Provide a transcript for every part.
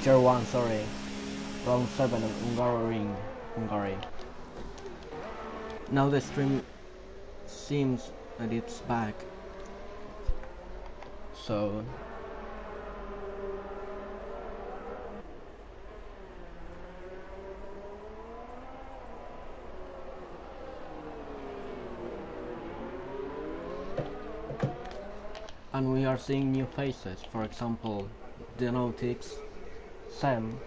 Tier 1, sorry. Round 7 in Hungary. Now the stream seems that it's back. So and we are seeing new faces. For example, Denotix Sam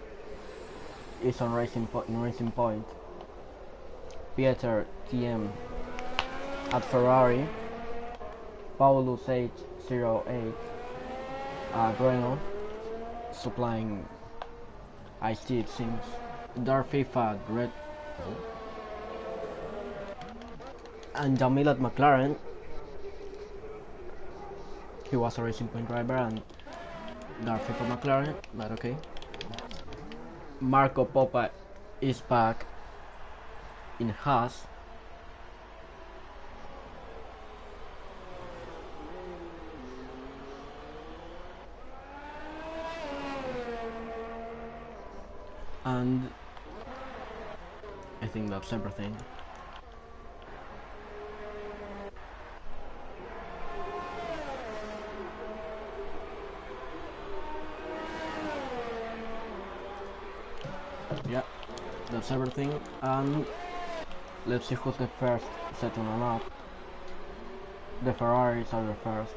is on Racing Point. Ftrs T1 at Ferrari. Paulus H08 Renault supplying IC, it seems. FIFA Red Bull. And Jamil at McLaren. He was a Racing Point driver and FIFA McLaren, but okay. Marco Popa is back in Haas. And I think that's everything. Yeah, that's everything, and let's see who's the first setting on up. The Ferraris are the first.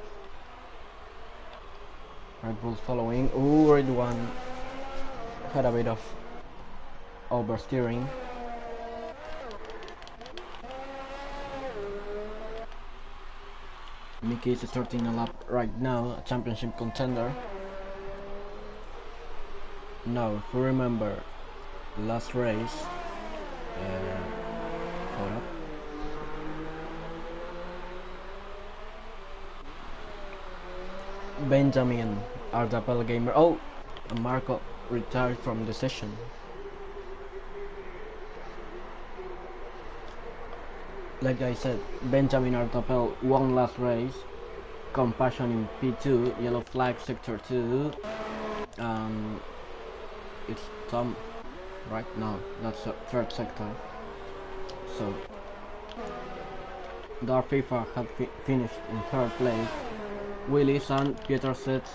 Red Bull's following. Ooh, Red One had a bit of oversteering. Mickey is starting a lap right now, a championship contender. Now, if you remember last race, hold up. Benjamin Ardapel Gamer. Oh, Marco retired from the session. Like I said, Benjamin Ardapel won last race. Compassion in P2, yellow flag sector 2. It's Tom right now, that's the third sector. So FIFA had finished in third place. Willis and Peter sets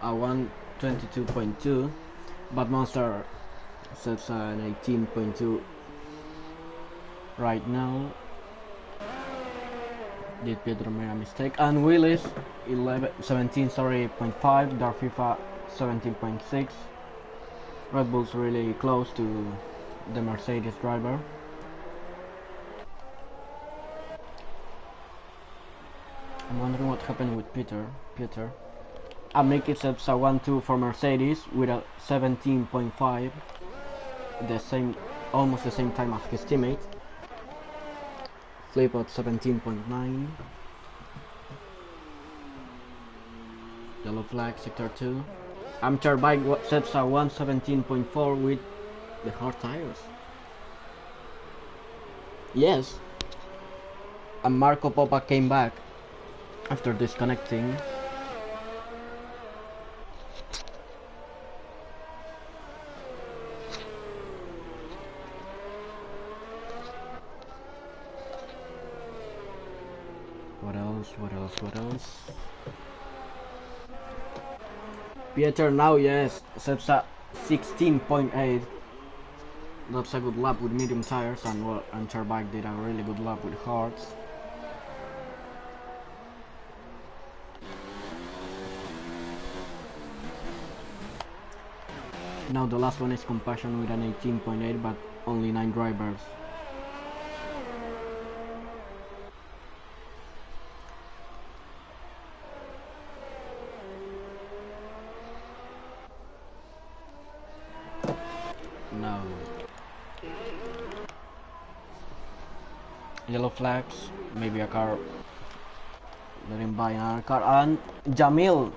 a 122.2, but Monster sets an 18.2 right now. Did Pedro make a mistake? And Willis 17.5, FIFA 17.6. Red Bull's really close to the Mercedes driver. I'm wondering what happened with Peter. Mickey sets a 1-2 for Mercedes with a 17.5, almost the same time as his teammate. Flip at 17.9. Yellow flag sector 2. Amateur bike sets a 117.4 with the hard tires. Yes. And Marco Popa came back after disconnecting. What else? Pieter now, yes, sets a 16.8. That's a good lap with medium tires, and well, Bike did a really good lap with hards. Now the last one is Compassion with an 18.8, but only 9 drivers. Now yellow flags, maybe a car, let him buy another car. And Jamil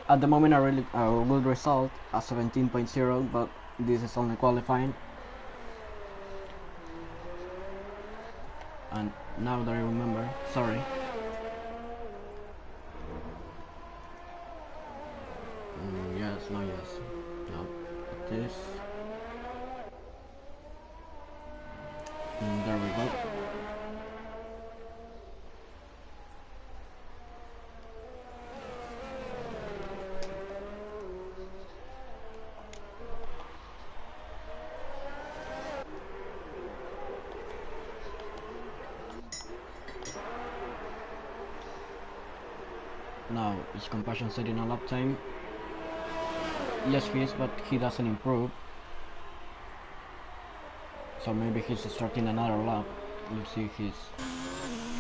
at the moment a really good result, a 17.0, but this is only qualifying. And now that I remember, sorry, yes, no, yes, Now, this. And there we go. Now, his compassion setting a lap time. Yes, he is, but he doesn't improve. So maybe he's starting another lap. You see his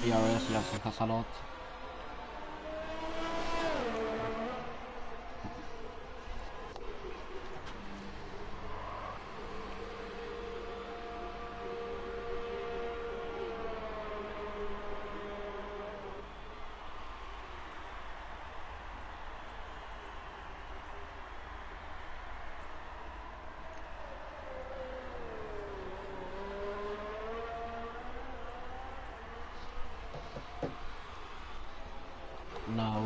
ERS, he also has a lot. Now,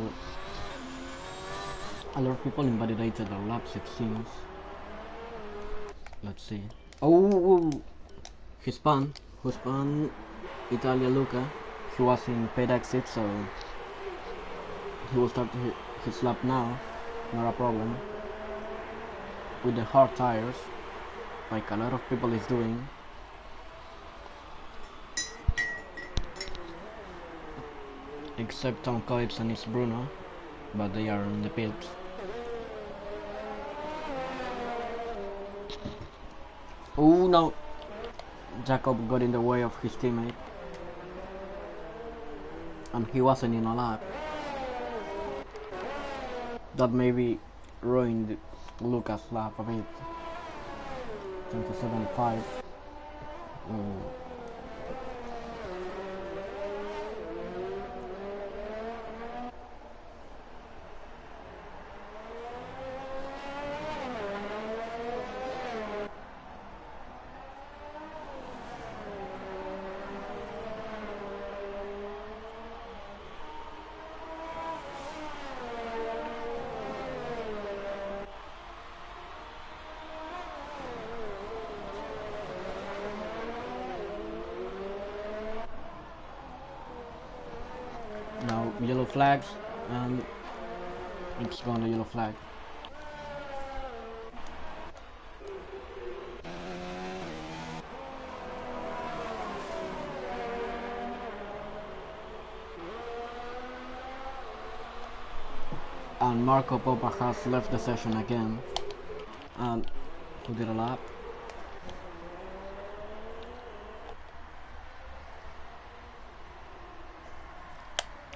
a lot of people invalidated their laps, it seems. Let's see. Oh, he spun Italia Luca. He was in paid exit, so he will start his lap now. Not a problem. With the hard tires, like a lot of people is doing. Except Tom Coates and it's Bruno, but they are in the pit. Oh no! Jacob got in the way of his teammate, and he wasn't in a lap. That maybe ruined Lucas' lap a bit. 27.5. Now yellow flags, and it's gone the yellow flag. And Marco Popa has left the session again. And who did a lap?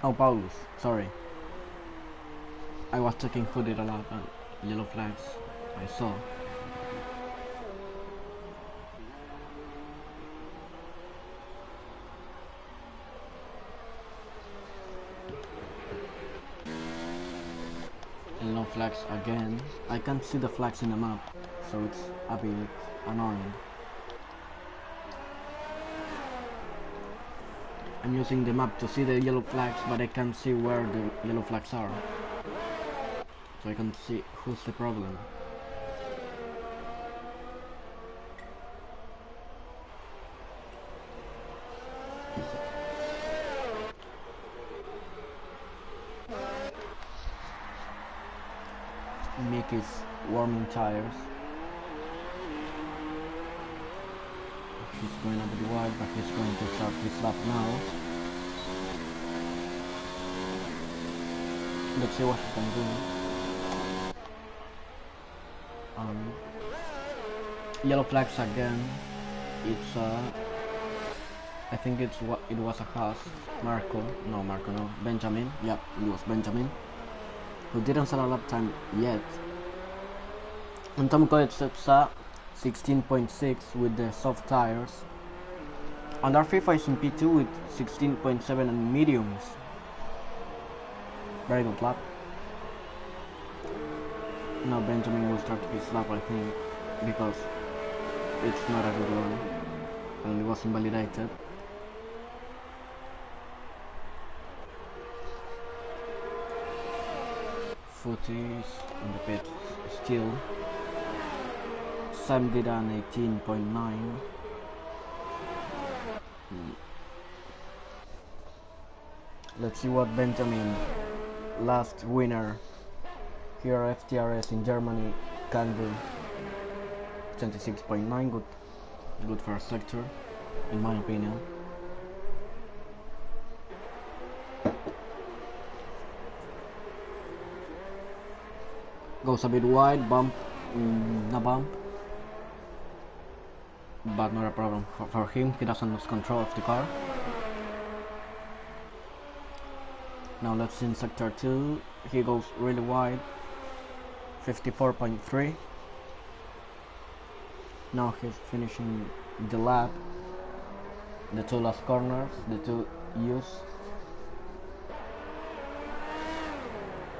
Oh, Paulus, sorry. I was checking who did a lap and yellow flags I saw. Yellow flags again. I can't see the flags in the map, so it's a bit annoying. I'm using the map to see the yellow flags, but I can't see where the yellow flags are. So I can see who's the problem. Mick is warming tires. He's going a bit wide, but he's going to start his lap now. Let's see what he can do. Yellow flags again. It's I think it was a Haas. Marco, no, Benjamin. Yeah, it was Benjamin, who didn't set a lap time yet. And Tom Coates sets a 16.6 with the soft tires. And our FIFA is in P2 with 16.7 and mediums. Very good lap. Now Benjamin will start his lap, I think, because it's not a good one and it was invalidated. Footies in the pit still. Sam did an 18.9. Let's see what Benjamin, last winner here at Ftrs in Germany, can do. 26.9, good first sector, in my opinion. Goes a bit wide, bump, no bump, but not a problem for him. He doesn't lose control of the car. Now let's see in sector 2. He goes really wide, 54.3. Now he's finishing the lap, the two last corners, the two U's.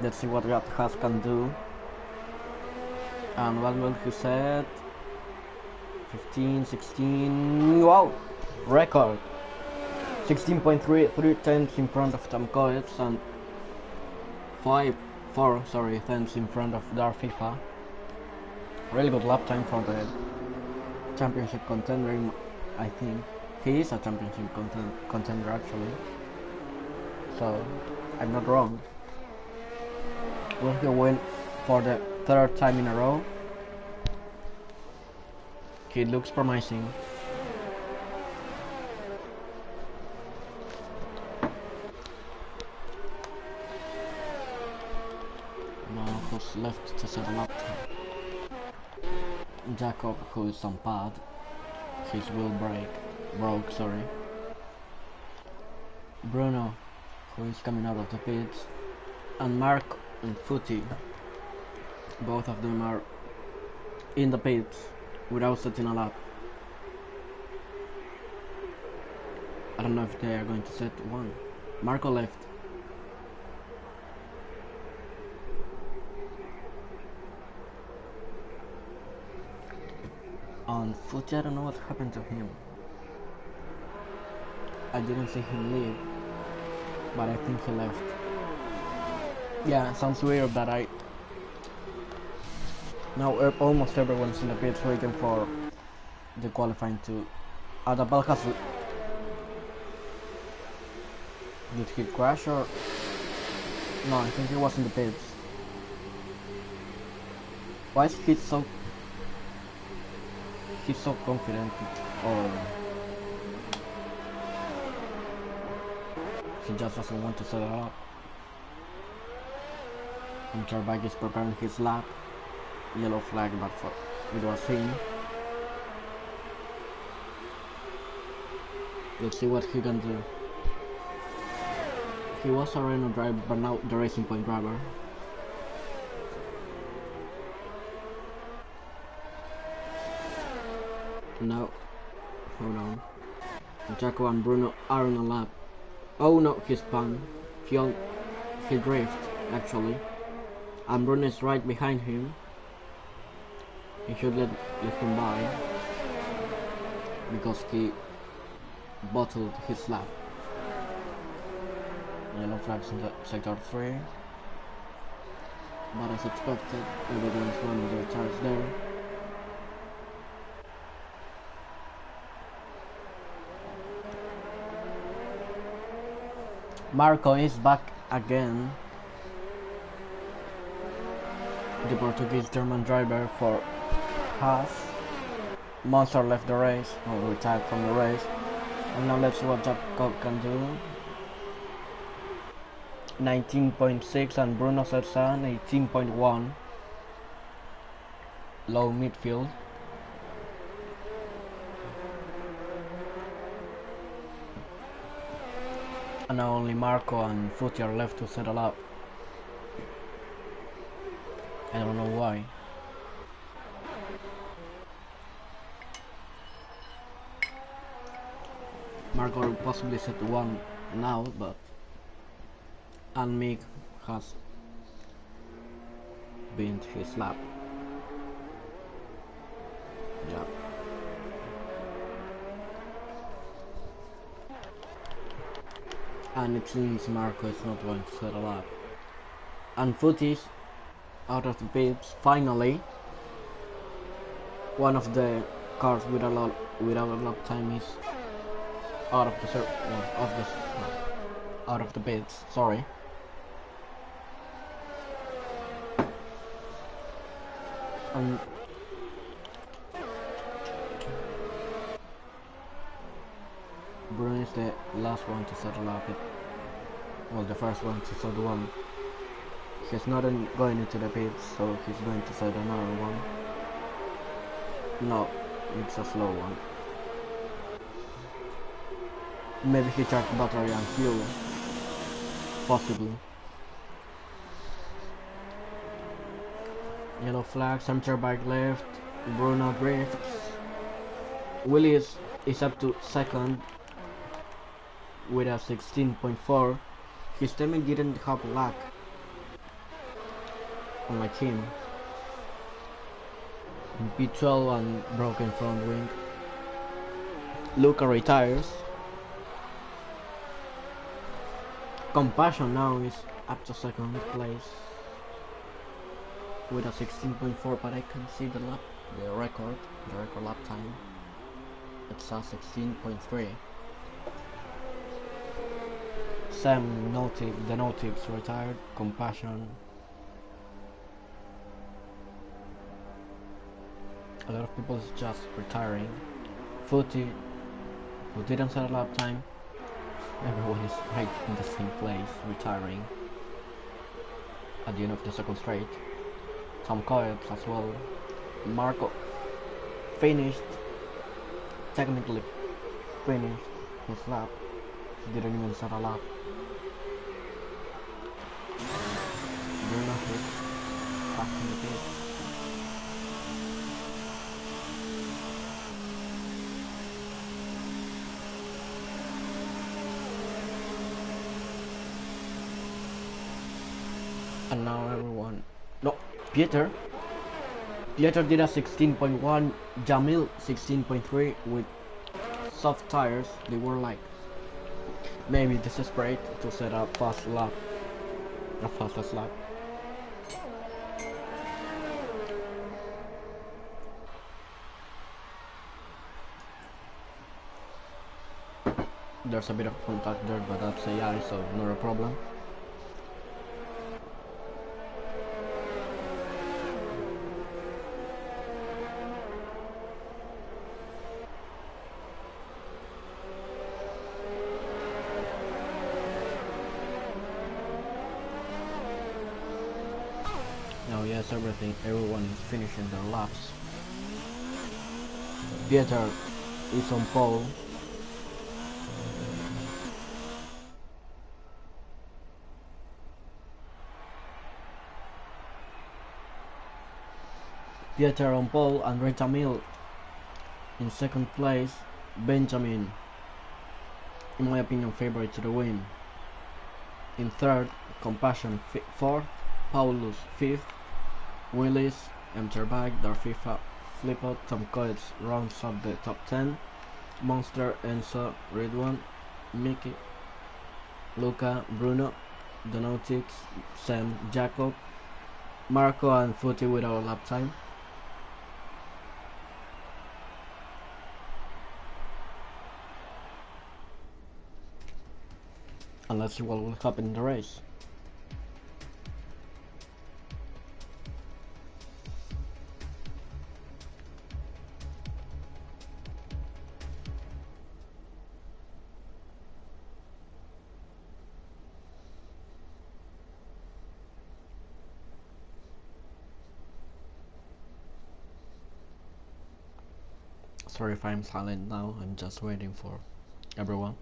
Let's see what Haas can do. And what will he set? 15, 16, wow! Record! 16.3, 3 tenths in front of Tom Coates and 4 tenths in front of Dar FIFA. Really good lap time for the championship contender, I think. He is a championship contender actually. So, I'm not wrong. Will he win for the third time in a row? He looks promising. Now who's left to settle up? Jacob, who is on pad. His wheel broke, sorry. Bruno, who is coming out of the pits. And Mark and Footy. Both of them are in the pits without setting a lap. I don't know if they are going to set one. Marco left. On Footy, I don't know what happened to him. I didn't see him leave, but I think he left. Yeah, sounds weird that now almost everyone's in the pits waiting for the qualifying to... Adabel has... Did he crash or... No, I think he was in the pits. Why is he so... He's so confident, or... He just doesn't want to set it up. And Charbag is preparing his lap. Yellow flag, but it was him. Let's see what he can do. He was a Renault driver, but now the Racing Point driver. No, hold on. Jaco and Bruno are on a lap. Oh no, he spun. He drifted actually. And Bruno is right behind him. He should let him by because he bottled his lap. Yellow flags in the sector 3. But as expected, everyone's running their tires there. Marco is back again. The Portuguese-German driver for Haas. Monster left the race, or retired from the race. And now let's see what Jacob can do. 19.6 and Bruno Sersan 18.1. Low midfield. And now only Marco and Footy are left to settle up. I don't know why. Marco will possibly set one now, but and Mick has been his lap. Yeah. And it seems Marco is not going to settle up. And Footy's out of the pits finally. one of the cars without a lap time is out of the out of the pits. Sorry. And Bruno is the last one to settle up it. Well, the first one to settle one. He's not going into the pits, so he's going to set another one. No, it's a slow one. Maybe he charged battery and fuel. Possibly. Yellow flag, center bike left, Bruno drifts. Willie is up to second with a 16.4. His teammate didn't have lag, unlike him. P12 and broken front wing. Luca retires. Compassion now is up to second place with a 16.4, but I can see the record lap time. It's a 16.3. Sam the no tips retired. Compassion. A lot of people is just retiring. Footy, who didn't set a lap time. Everyone is right in the same place, retiring at the end of the second straight. Tom Coates as well. Marco finished, technically finished his lap. He didn't even set a lap. Bruno hit back in the pit. And now everyone. No, Pieter did a 16.1, Jamil 16.3 with soft tires. They were like maybe desperate to set up fastest lap. There's a bit of contact there, but that's AI, so not a problem. Now yes, everyone is finishing their laps. Pieter is on pole. Pieter on pole, and Jamil in second place. Benjamin, in my opinion, favorite to the win. In third, Compassion fourth, Paulus fifth, Willis, Bike, their FIFA flip out. Tom Coates rounds up the top 10. Monster, Enzo, Ridwan, Mickey, Luca, Bruno, Donautics, Sam, Jacob, Marco, and Footy without lap time. And let's see what will happen in the race. Sorry if I'm silent now, I'm just waiting for everyone.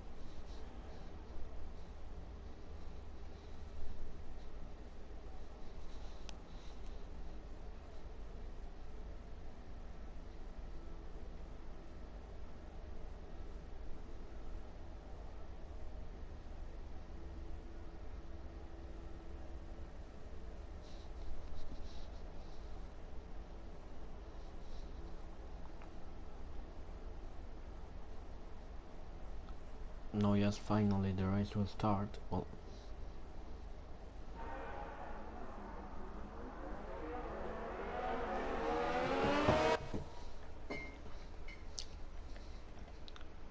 No, yes, finally the race will start. Well,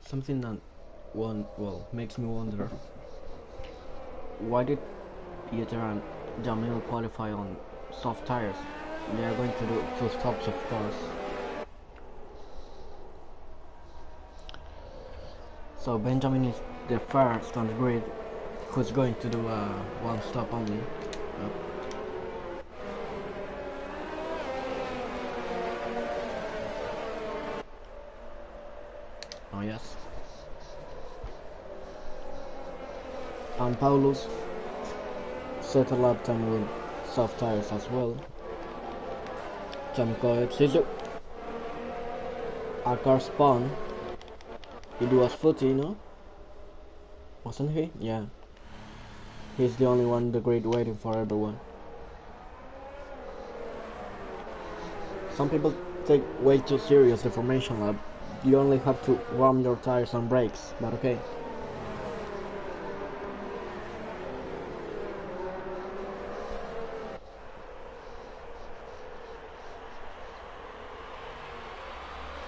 Something that makes me wonder, why did Pieter and Jamil qualify on soft tires? They are going to do 2 stops, of course. So Benjamin is the first on the grid who's going to do 1 stop only. Yep. Oh yes. And Paulus set a lap time with soft tires as well. Jamkovic, a car spun. It was Footy, no? Wasn't he? Yeah. He's the only one in the grid waiting for everyone. Some people take way too serious the formation lap. You only have to ram your tires and brakes, but okay.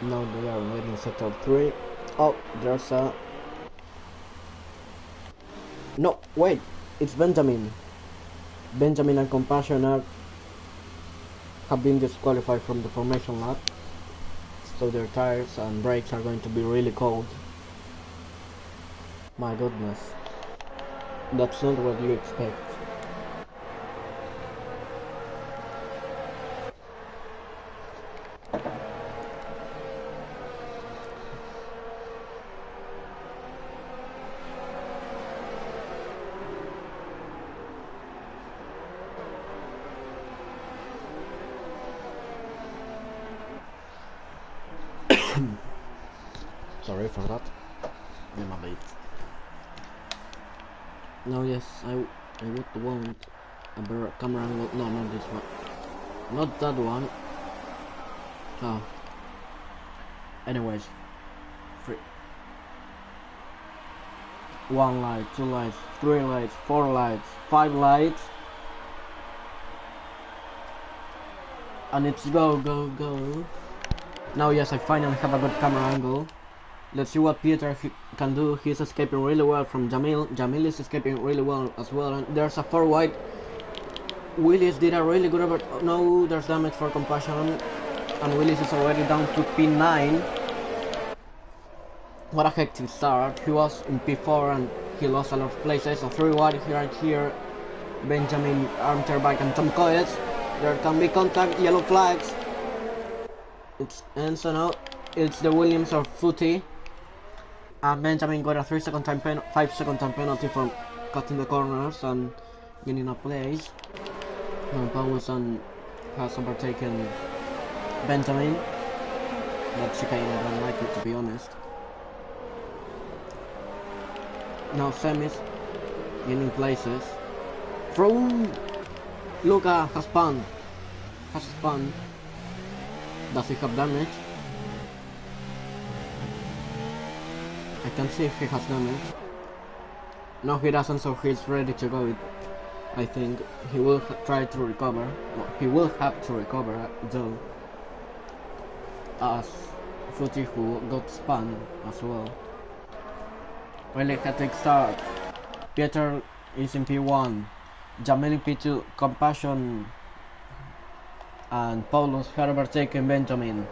Now they are waiting sector 3. Oh, there's a... No, wait, it's Benjamin. Benjamin and Compassion have been disqualified from the formation lap. So their tires and brakes are going to be really cold. My goodness. That's not what you expect. Sorry for that. I'm a bit. No, yes, I would want a better camera angle. No, not this one. Not that one. Oh. Anyways. 1 light, 2 lights, 3 lights, 4 lights, 5 lights. And it's go, go, go. Now, yes, I finally have a good camera angle. Let's see what Pieter can do. He's escaping really well from Jamil. Jamil is escaping really well as well. And there's a 4 wide. Willis did a really good over. Oh, no, there's damage for Compassion. And Willis is already down to P9. What a hectic start. He was in P4 and he lost a lot of places. A 3 wide right here. Benjamin, Armchair Bike and Tom Coyes. There can be contact, yellow flags. It's Enzo now. It's the Williams or Footy. And Benjamin got a 5-second time penalty for cutting the corners and getting a place. And Paulus has overtaken Benjamin. That chicane, I don't like it, to be honest. Now semis gaining places. From Luca has spun. Does he have damage? I can see if he has damage. No, he doesn't, so he's ready to go. I think he will try to recover. Well, he will have to recover, though. As Footy, who got spun as well. Really hectic start. Pieter is in P1. Jamil in P2. Compassion and Paulus have overtaken Benjamin.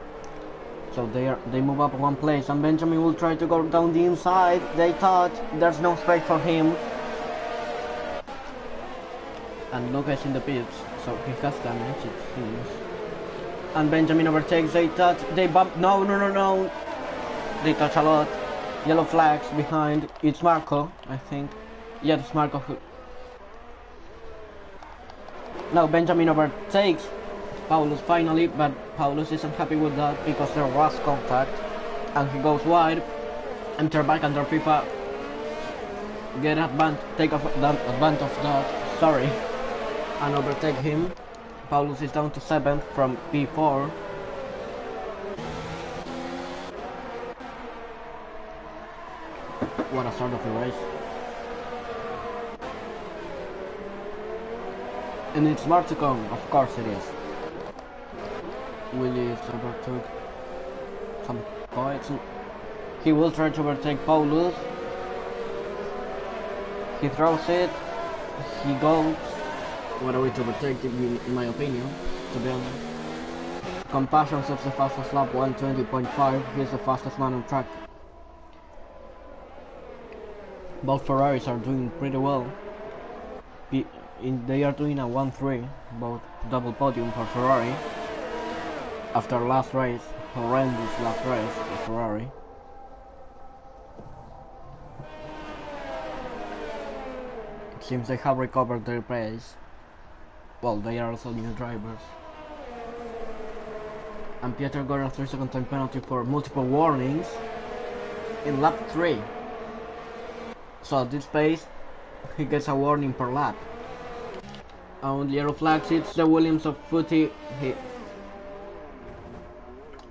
So they move up 1 place, and Benjamin will try to go down the inside. They thought there's no space for him. And Lucas in the pits, so he has damage, it seems. And Benjamin overtakes. They touch. They bump. No. They touch a lot. Yellow flags behind. It's Marco, I think. Yeah, it's Marco. Now Benjamin overtakes Paulus finally, but Paulus isn't happy with that because there was contact and he goes wide. Enter back under FIFA. Take advantage of that, sorry, and overtake him. Paulus is down to 7th from P4. What a start of the race. And it's more to come, of course it is. Willis overtook some points. He will try to overtake Paulus. He throws it. He goes. What a way to overtake him, in my opinion, to be honest. Compassion sets the fastest lap, 1:20.5. He's the fastest man on track. Both Ferraris are doing pretty well. They are doing a 1-3, both double podium for Ferrari. After last race, horrendous last race for Ferrari. It seems they have recovered their pace. Well, they are also new drivers. And Pieter got a 3-second time penalty for multiple warnings in lap 3. So at this pace, he gets a warning per lap. On the yellow flags, it's the Williams of Footy.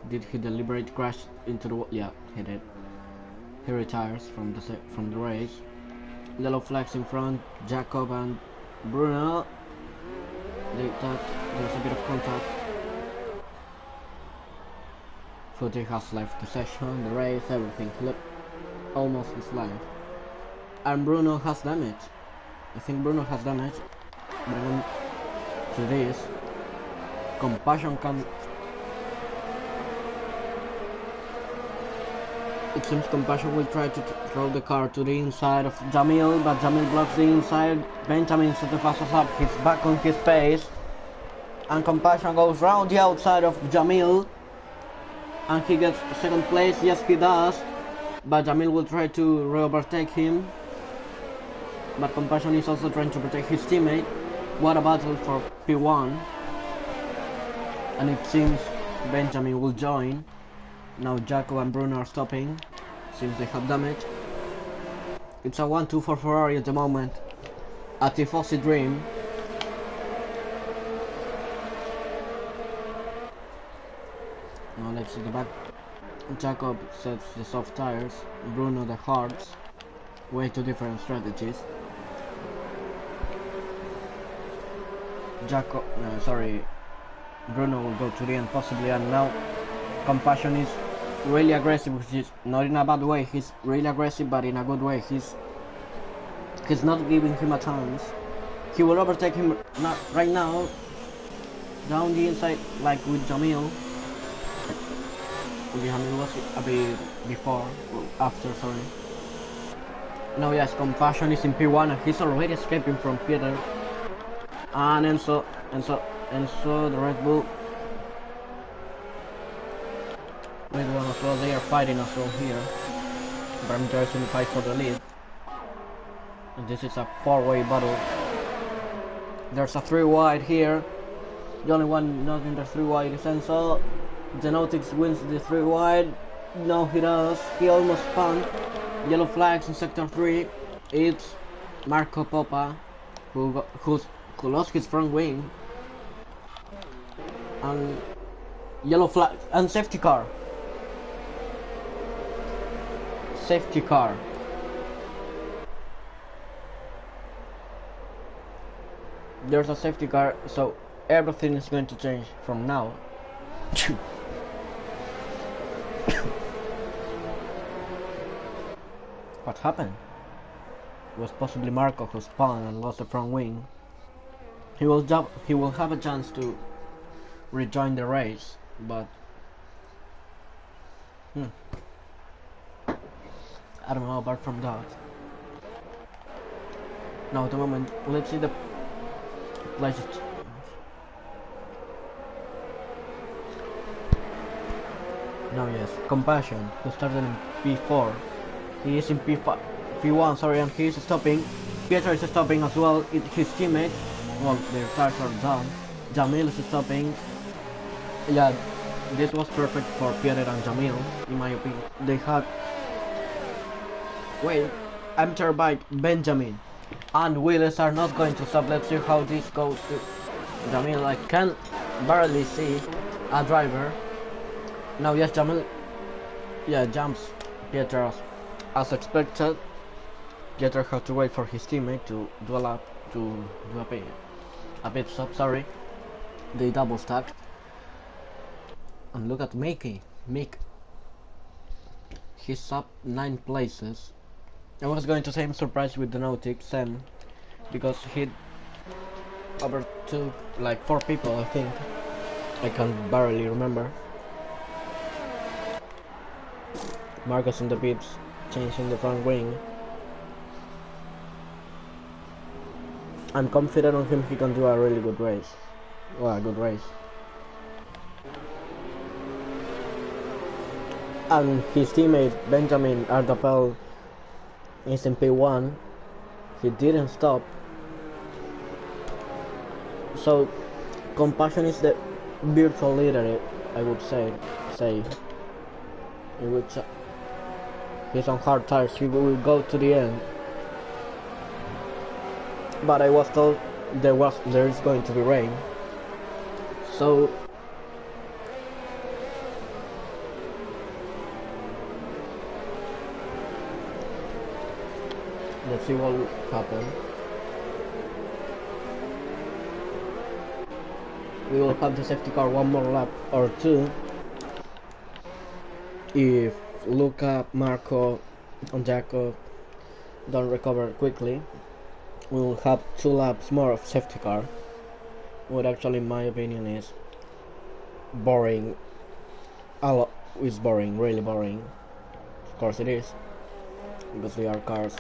Did he deliberate crash into the wall? Yeah, he did. He retires from the race. Yellow flags in front, Jacob and Bruno. There's a bit of contact. Footy has left the session, the race, everything. Almost his life. And Bruno has damage. I think Bruno has damage. But to this, Compassion can. It seems Compassion will try to throw the car to the inside of Jamil, but Jamil blocks the inside. Benjamin set the fastest lap. He's back on his pace, and Compassion goes round the outside of Jamil, and he gets second place. Yes, he does, but Jamil will try to re-overtake him. But Compassion is also trying to protect his teammate. What a battle for P1. And it seems Benjamin will join. Now Jaco and Bruno are stopping. Seems they have damage. It's a 1-2 for Ferrari at the moment. A Tifosi dream. Now let's see the back. Jacob sets the soft tires. Bruno the hards. Way two different strategies. Bruno will go to the end possibly, and now Compassion is really aggressive, which is not in a bad way. He's really aggressive, but in a good way. He's not giving him a chance. He will overtake him right now, down the inside, like with Jamil. Jamil was a bit before, well, after, sorry. Now yes, Compassion is in P1 and he's already escaping from Peter. And Enzo, the Red Bull. Red Bull as well, they are fighting as well here. Bram Joyce in the fight for the lead. And this is a 4-way battle. There's a 3 wide here. The only one not in the 3 wide is Enzo. Genotics wins the 3 wide. No, he does. He almost spun. Yellow flags in sector 3. It's Marco Poppa who lost his front wing. And yellow flag and safety car. Safety car. There's a safety car, so everything is going to change from now. What happened? It was possibly Marco who spun and lost the front wing. He will have a chance to rejoin the race, but I don't know apart from that. Now at the moment, let's see the places. Now yes, Compassion, who started in P4. He is in P1, sorry, and he is stopping. Pietro is stopping as well. His teammate, well, their cars are down. Jamil is stopping. Yeah, this was perfect for Pietro and Jamil, in my opinion. They had... Wait, amateur bike, Benjamin and Willis are not going to stop. Let's see how this goes to Jamil. I can barely see a driver. Now yes, Jamil, yeah, jumps Pietro as expected. Pietro had to wait for his teammate to do a lap, to do a pit stop, sorry. They double stacked. And look at Mick. he's up 9 places. I was going to say I'm surprised with the Nautic Sam because he overtook like 4 people, I think. I can barely remember. Marcus in the pits, changing the front wing. I'm confident on him, he can do a really good race. Well, a good race. And his teammate Benjamin Ardapel is in P1. He didn't stop. So Compassion is the virtual leader, I would say. In which he's on hard tires, he will go to the end. But I was told there is going to be rain. So let's see what will happen. We will have the safety car one more lap or two. If Luca, Marco and Jacob don't recover quickly, we will have 2 laps more of safety car. What actually in my opinion is boring. Is boring, really boring. Of course it is, because they are cars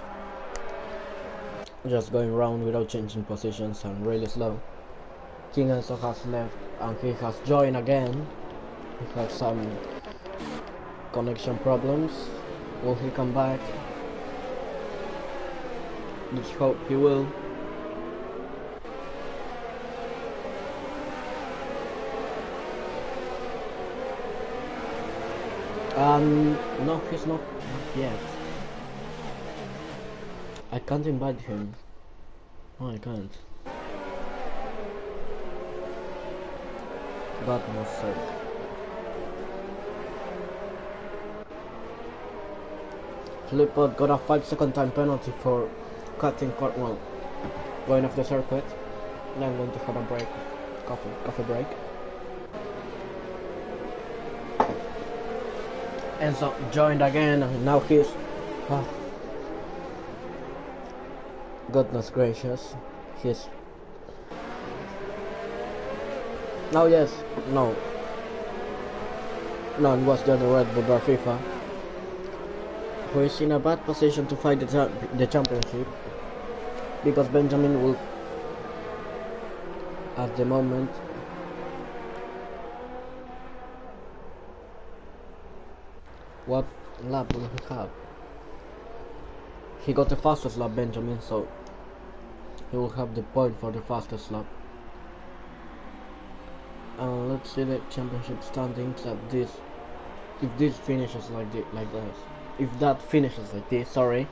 just going around without changing positions and really slow. King also has left and he has joined again. He has some connection problems. Will he come back? Let's hope he will. No, he's not yet. I can't invite him. No, I can't. God knows, sir. Filippo got a 5-second time penalty for cutting well, going off the circuit. Now I'm going to have a break, coffee break. Enzo joined again, and now he's goodness gracious, he's no, yes, no, it was just the Red Bull FIFA, who is in a bad position to fight the championship, because Benjamin will, at the moment, what lap will he have? He got the fastest lap, Benjamin, so he will have the point for the fastest lap. Let's see the championship standings at this. If this finishes like this, if that finishes like this, sorry.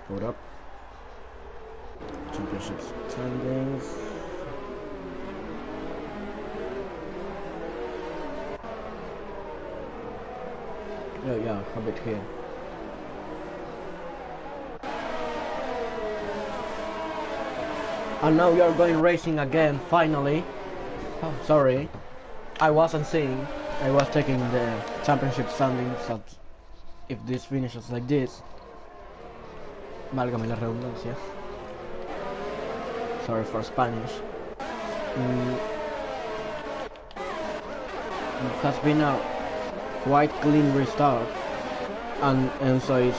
Hold up. Championship standings. Yeah, have it here. And now we are going racing again, finally. Oh, sorry, I wasn't seeing. I was checking the championship standings at if this finishes like this. Válgame la redundancia. Sorry for Spanish. It has been a quite clean restart, and Enzo is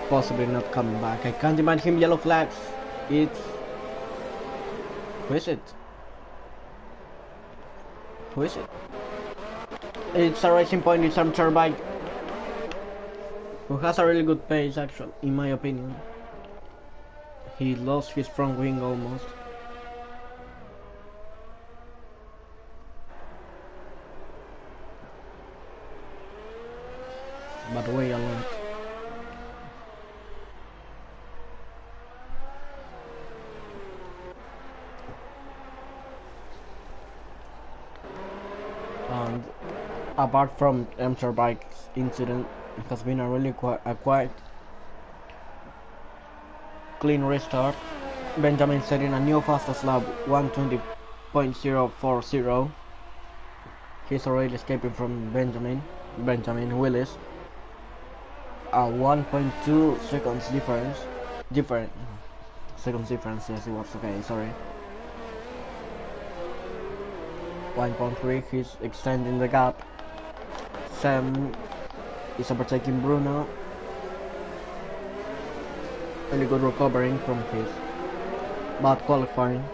possibly not coming back. I can't imagine him yellow flags. It's... Who is it? Who is it? It's a Racing Point, it's Armchair Bike, who has a really good pace, actually, in my opinion. He lost his front wing almost. But way a lot. And apart from Armchair Bike's incident, it has been a really quite clean restart. Benjamin setting a new fastest lap, 1:20 1.040. He's already escaping from Benjamin Willis. 1.2 seconds difference. Seconds difference, yes, it was okay, sorry. 1.3, he's extending the gap. Sam is overtaking Bruno. Really good recovering from his bad qualifying.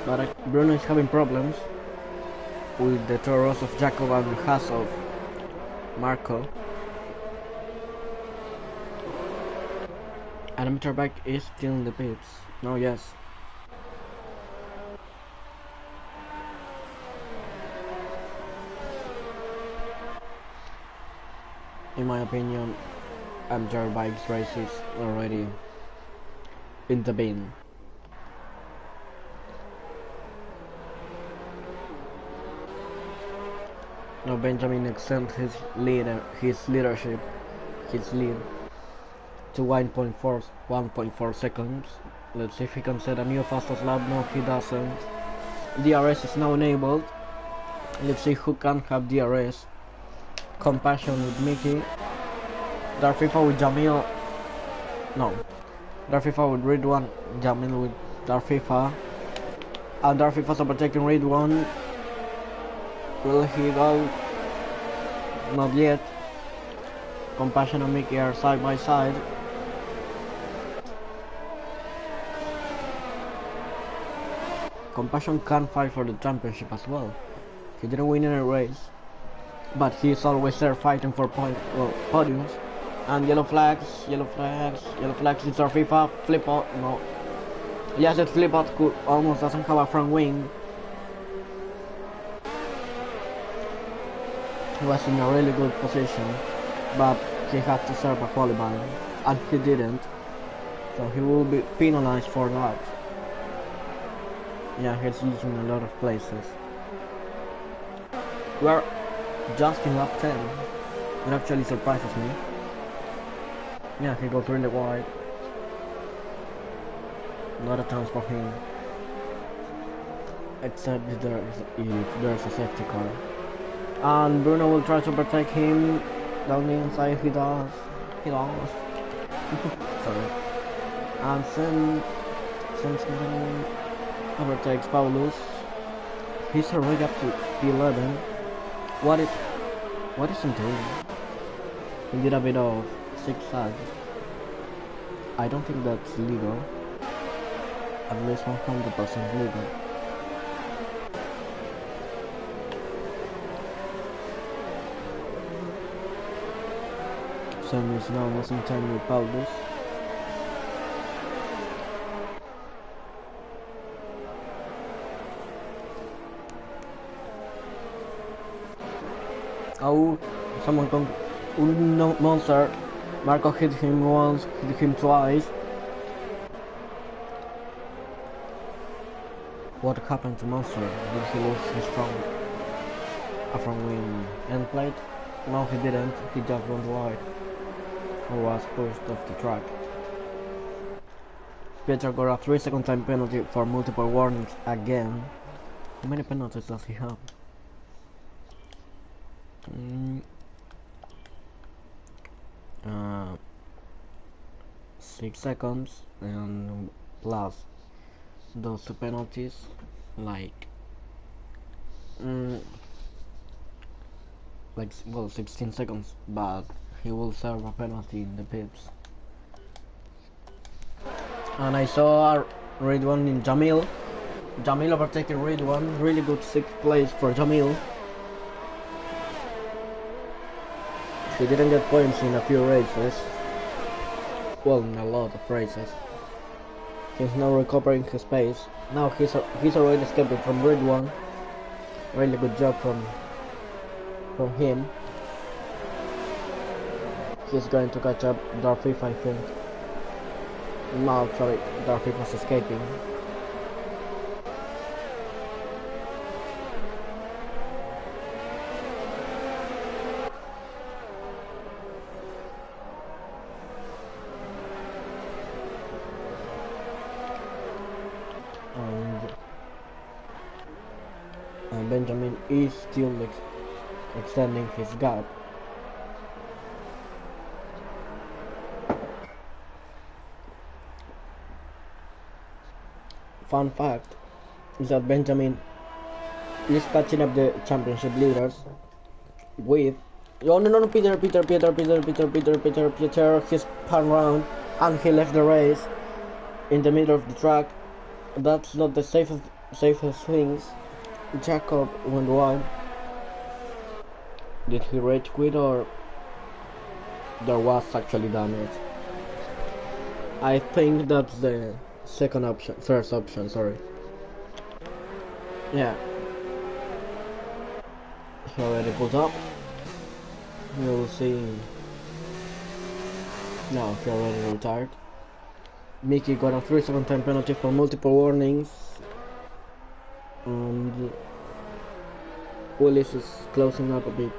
But Bruno is having problems with the Toros of Jacob and Haas of Marco. And amateur bike is still in the pits. No, yes. In my opinion, amateur bikes race is already in the bin. Now Benjamin extends his lead to 1.4 seconds. Let's see if he can set a new fastest lap. No, he doesn't. DRS is now enabled. Let's see who can have DRS. Compassion with Mickey. Darfifa with Jamil. No. Darfifa with Ridwan. Jamil with Darfifa. And Darfifa's overtaking Ridwan. Will he go? Not yet. Compassion and Mickey are side by side. Compassion can fight for the championship as well. He didn't win any race, but he's always there fighting for podiums. And yellow flags. It's our FIFA. Flip out. No. Yes, it's flip out. Almost doesn't have a front wing. He was in a really good position, but he had to serve a qualifying, and he didn't, so he will be penalized for that. Yeah, he's losing a lot of places. We're just in lap 10. It actually surprises me. Yeah, he goes really wide. Not a chance for him, except if there's a safety car. And Bruno will try to overtake him down the inside. He does. Sorry. And Sam's overtakes Paulus. He's already up to P11. What is he doing? He did a bit of zigzag. I don't think that's legal. At least 100% legal. Sam is now losing time with Paulus. Oh, someone come. No, monster. Marco hit him once, hit him twice. What happened to Monster? Did he lose his front wing end plate? No, he didn't. He just went wide. Or was pushed off the track. Peter got a 3-second time penalty for multiple warnings again. How many penalties does he have? 6 seconds and plus those 2 penalties, like 16 seconds, but he will serve a penalty in the pits. And I saw a Ridwan in Jamil overtaking Ridwan. Really good 6th place for Jamil. He didn't get points in a few races. Well, in a lot of races. He's now recovering his pace. Now he's already escaping from Ridwan. Really good job from him. He's going to catch up Darfif, I think. No, sorry, Darfif was escaping. Benjamin is still extending his gap. Fun fact is that Benjamin is catching up the championship leaders with no, Peter, he spun round and he left the race in the middle of the track. That's not the safest things. Jacob went wrong. Did he rage quit or there was actually damage? I think that's the first option, sorry. Yeah. He already pulled up. We'll see. No, he already retired. Mickey got a 3-second time penalty for multiple warnings. And Willis is closing up a bit.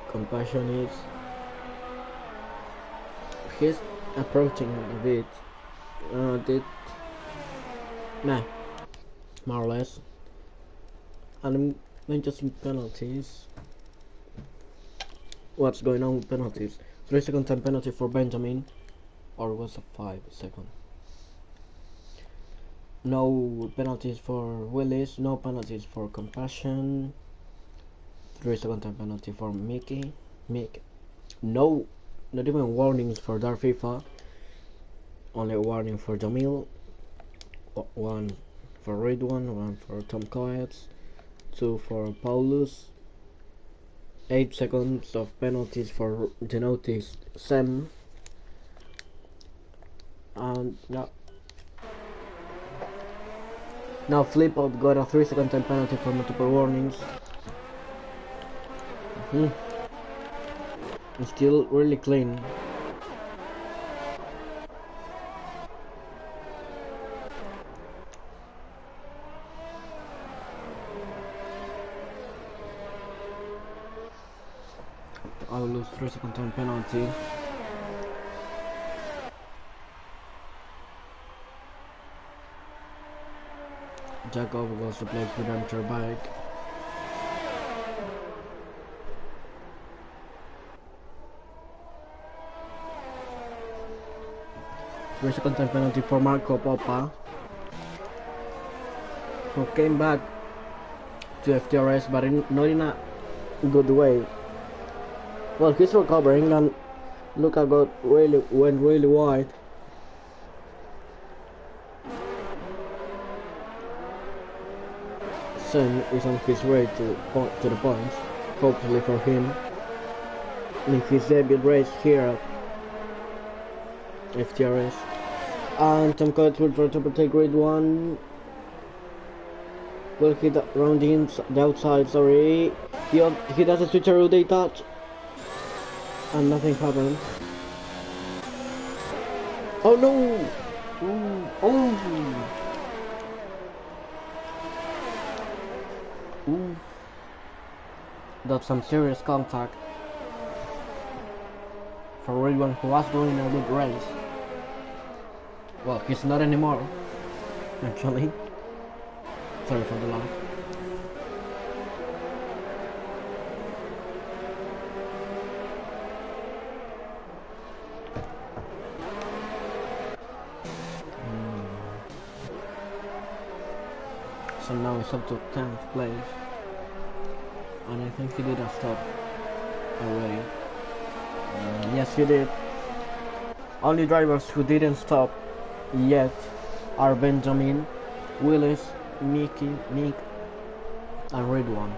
Compassion is... he's approaching a bit. Nah, more or less. And I'm just in penalties. What's going on with penalties? 3-second time penalty for Benjamin, or was it 5 seconds? No penalties for Willis, no penalties for Compassion. 3-second time penalty for Mick. No, not even warnings for Dark FIFA. Only a warning for Jamil. One for Ridwan, one for Tom Coates, 2 for Paulus. 8 seconds of penalties for Genotis Sem. And yeah. Now Flip Out got a 3-second time penalty for multiple warnings. It's still really clean. I will lose 3-second time penalty. Jacob goes to play with amateur bike. Three-second time penalty for Marco Poppa, who came back to FTRS but not in a good way. Well, he's recovering and Luca went really wide. Sen is on his way to the points, hopefully for him, in his debut race here at FTRS. And Tom Coates will try to protect grade 1. Will hit around the outside, sorry. He does a switcheroo, they touch. And nothing happened. Oh no! Ooh. Oh! Ooh. That's some serious contact for everyone who was doing a good race. Well, he's not anymore, actually. Sorry for the laugh. So now it's up to 10th place, and I think he did a stop already. Yes, he did. Only drivers who didn't stop yet are Benjamin, Willis, Mick, and Ridwan,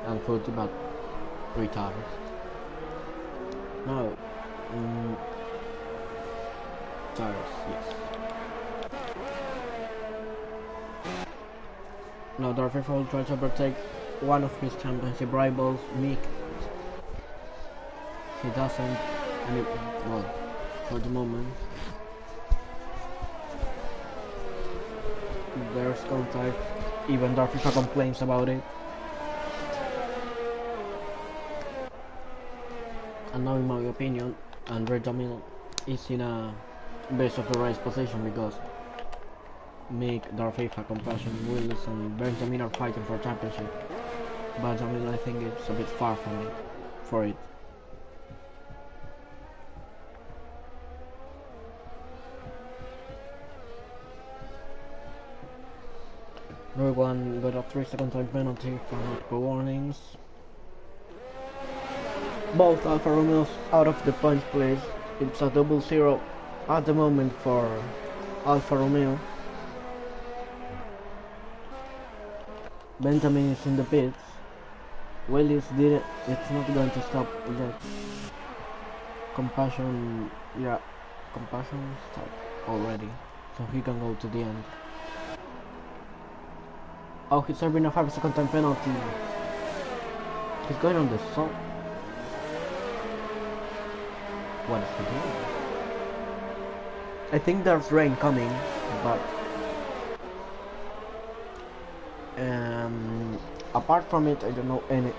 and Fortibat retired. Now, tires, yes. Now Darfur will try to overtake one of his championship rivals, Mick. He doesn't, well, for the moment. There's contact, even Darfur complains about it. And now in my opinion, Andre Jamil is in a best of the race position because Mick, Darfifa, Compassion, Willis, and Benjamin are fighting for championship. But Jamil, I think it's a bit far from it. For it. Everyone got a 3-second time penalty for multiple warnings. Both Alfa Romeos out of the points place. It's a 0-0 at the moment for Alfa Romeo. Benjamin is in the pits. Willis didn't. It's not going to stop yet. Compassion stopped already, so he can go to the end. Oh, he's serving a 5-second time penalty. He's going on the salt. What is he doing? I think there's rain coming, but apart from it, I don't know anything.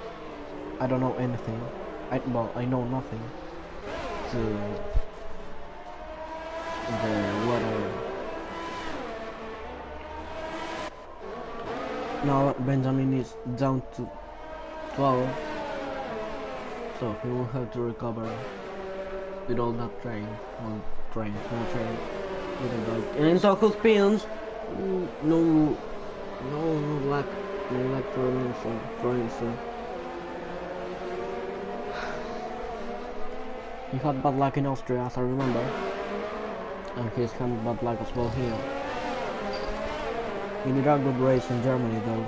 I know nothing to the weather. Now Benjamin is down to 12, so he will have to recover with all that train, with the bike. And so who spins? No luck for him. He had bad luck in Austria, as I remember, and he's had bad luck as well here. He did a good race in Germany though.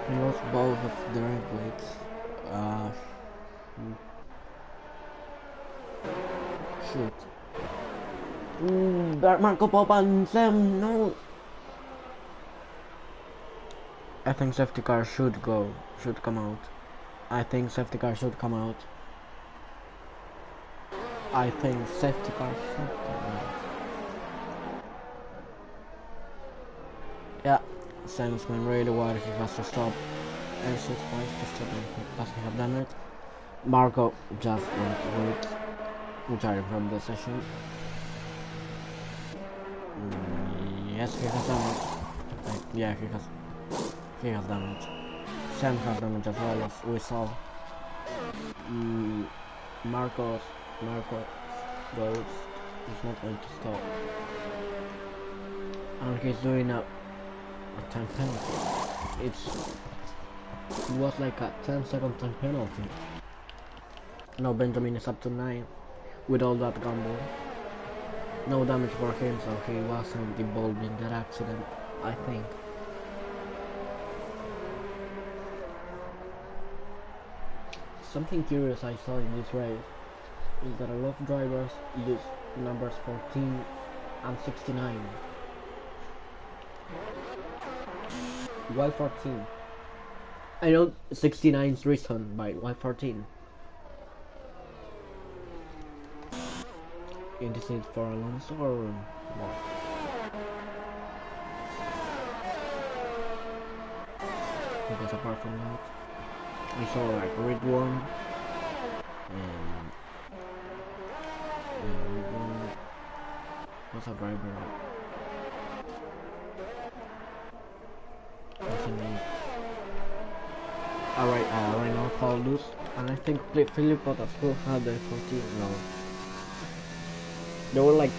He lost both of the red plates. Shoot. Marco Papa and Sam, no. I think safety car should come out. I think safety car should come out. Yeah, Sam's going really wide. He has to stop. And so twice to stop him. Doesn't have done it. Marco just went to retired from the session. Yes, he has done it. Yeah, he has done it. Sam has done it as well, as we saw. Marco goes. He's not going to stop. And he's doing a time penalty. It was like a 10-second time penalty. Now Benjamin is up to 9 with all that gamble. No damage for him, so he wasn't involved in that accident, I think. Something curious I saw in this race is that a lot of drivers use numbers 14 and 69. Why 14? I know 69 is reason, but why 14? And this is for Alonso or what? Because apart from that, we saw like red one and red one. What's a driver? Alright, right now Paulus, and I think Philip Bottas will have the 14 now. There were like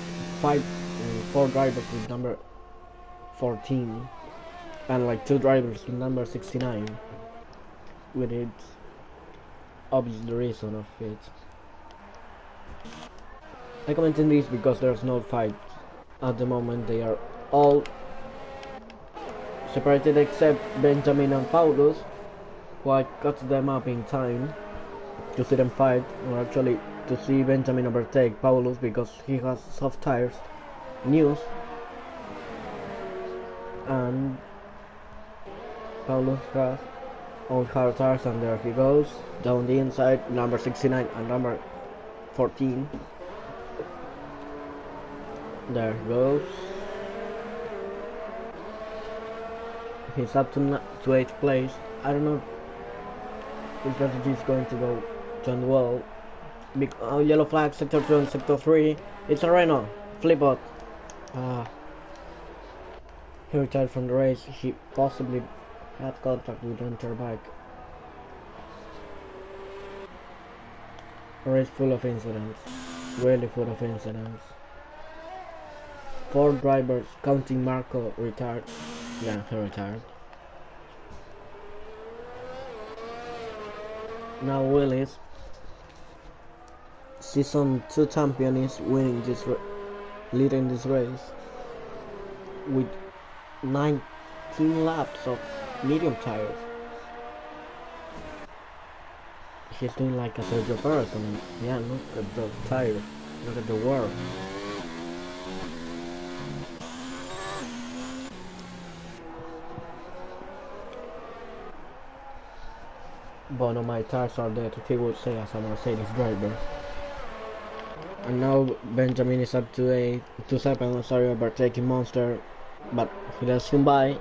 4 drivers with number 14 and like 2 drivers with number 69, with it obvious the reason of it. I commented this because there's no fight at the moment. They are all separated except Benjamin and Paulus, who I cut them up in time to see them fight, or actually to see Benjamin overtake Paulus because he has soft tires, news, and Paulus has old hard tires, and there he goes down the inside, number 69 and number 14. There he goes. He's up to 8th place. I don't know if strategy is going to go well. Yellow flag, sector 2 and sector 3. It's a Renault. flip out. He retired from the race. He possibly had contact with another bike. A race full of incidents. Really full of incidents. 4 drivers, counting Marco, retired. Yeah, he retired. Now Willis, season 2 champion, is winning this, leading this race with 19 laps of medium tires. He's doing like a Sergio Perez. Yeah, look at the tires, look at the work. But no, my tires are dead, he would say, as a Mercedes driver. And now Benjamin is up to 7, sorry, overtaking Monster, but he does him by.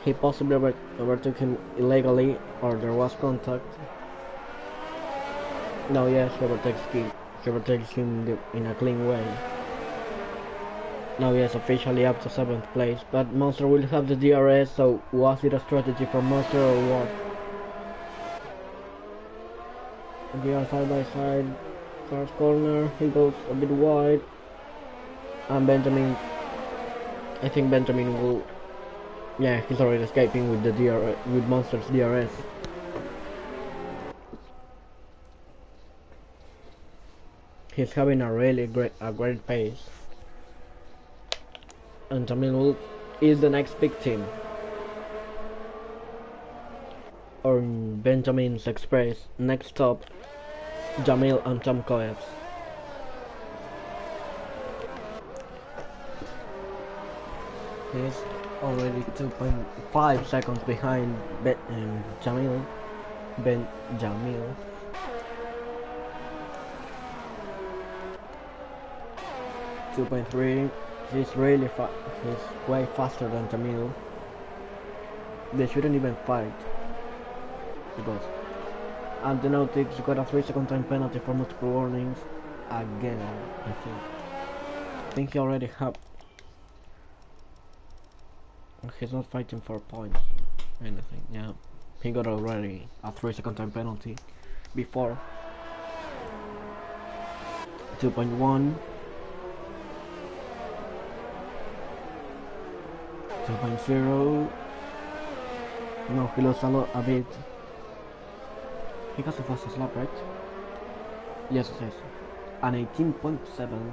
He possibly overtook him illegally, or there was contact. No, yes, he overtakes him in a clean way. Now yes, officially up to 7th place, but Monster will have the DRS, so was it a strategy from Monster or what? They are side by side. First corner, he goes a bit wide, and Benjamin, I think Benjamin will, yeah, he's already escaping with the DRS, with Monster's DRS. He's having a really great pace, and Jamil is the next victim on Benjamin's Express. Next stop, Jamil and Tom Coeps. He's already 2.5 seconds behind Jamil. Jamil. .3. He's really he's way faster than Jamil. They shouldn't even fight, because and the Nautics got a 3-second time penalty for multiple warnings again. I think he already have. He's not fighting for points or anything. Yeah, he got already a 3-second time penalty before. 2.1. 2.0. No, he lost a bit. He got the fastest lap, right? Yes, it is. An 18.7.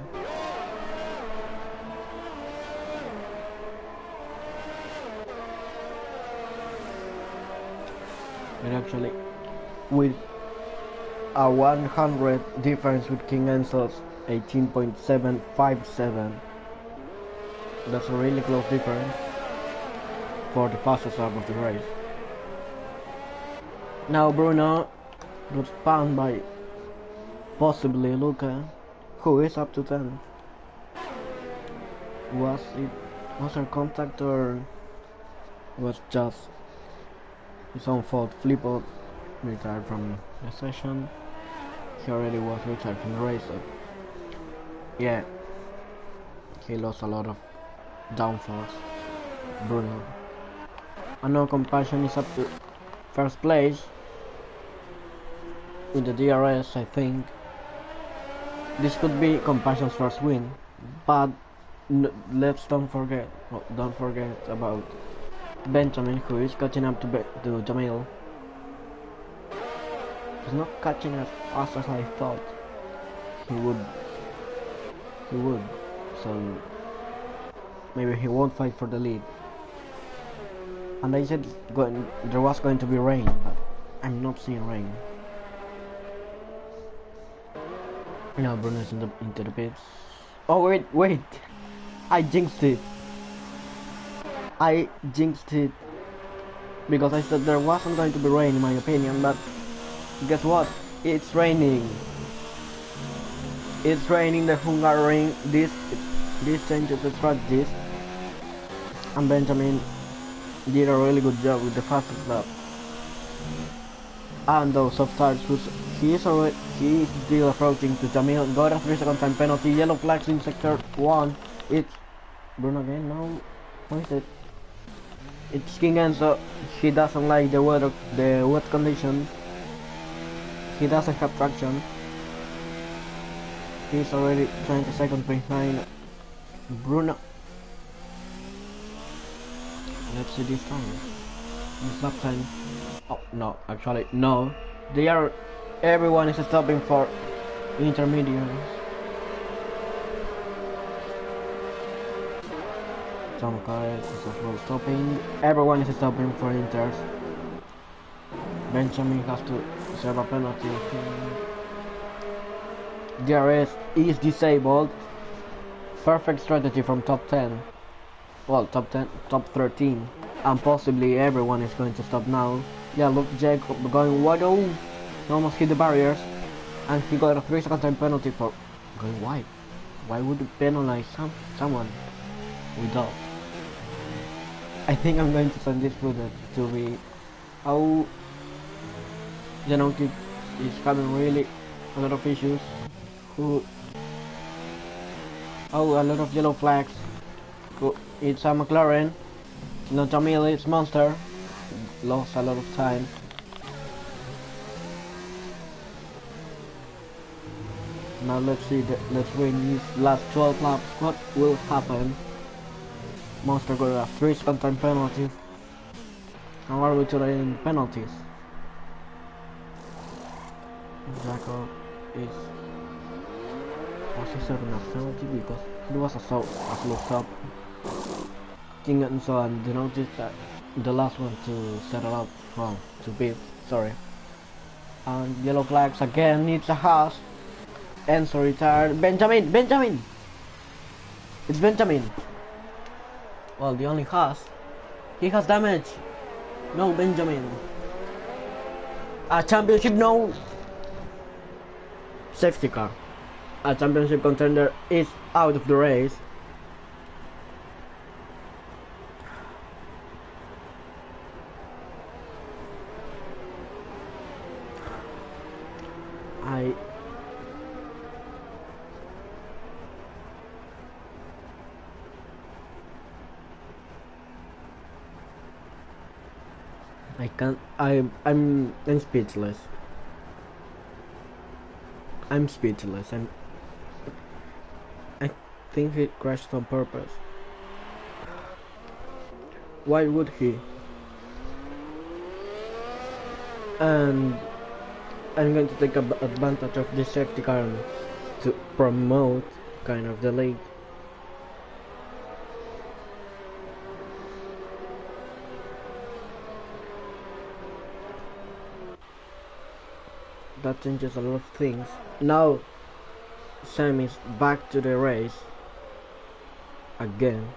And actually, with a 100 difference with King Enzo's 18.757. That's a really close difference for the fastest lap of the race. Now Bruno got spun by possibly Luca, who is up to 10. Was there contact, or was just his own fault? Flippo retired from the session. He already was retired from the race, so yeah, he lost a lot of downforce, Bruno. And now Compassion is up to first place with the DRS. I think this could be Compassion's first win, but let's don't forget about Benjamin, who is catching up to Jamil. He's not catching as fast as I thought he would. So maybe he won't fight for the lead. And I said there was going to be rain, but I'm not seeing rain. Now Bruno's into the pits. Oh wait! I jinxed it. Because I said there wasn't going to be rain, in my opinion, but guess what? It's raining. It's raining. The Hungary. This changes the strategies, and Benjamin did a really good job with the fastest lap. And those soft tires He is still approaching to Jamil. Got a 3 second time penalty. Yellow flags in sector 1. It's Bruno again. No, what is it? It's King Enzo. He doesn't like the wet conditions. He doesn't have traction. He's already 20 seconds behind Bruno. Let's see this time. This lap time. Oh no, actually no. Everyone is stopping for intermediaries. Some cars is as well stopping. Everyone is stopping for inters. Benjamin has to serve a penalty. DRS is disabled. Perfect strategy from top 10. Well, top 10, top 13. And possibly everyone is going to stop now. Yeah, look, Jacob going wide. Oh, he almost hit the barriers. And he got a 3 second time penalty for going wide. Why would you penalize someone without? I think I'm going to send this footage to be how Janonki is having really a lot of issues. A lot of yellow flags. It's a McLaren. No, Jamil, it's Monster. Lost a lot of time. Now let's win these last 12 laps. What will happen? Monster got a 3 second time penalty. How are we today in penalties? Jacob is... Was he serving a penalty? Because it was a slow stop. King and so on, you notice that the last one to settle up, well, to beat, sorry. And yellow flags again, it's a Haas. Enzo retired. Benjamin! It's Benjamin. Well, the only Haas. He has damage. No, Benjamin. A championship, no. Safety car. A championship contender is out of the race. I can't. I'm speechless. I'm speechless. I think he crashed on purpose. Why would he? And I'm going to take advantage of this safety car to promote kind of the league. That changes a lot of things. Now Sam is back to the race again.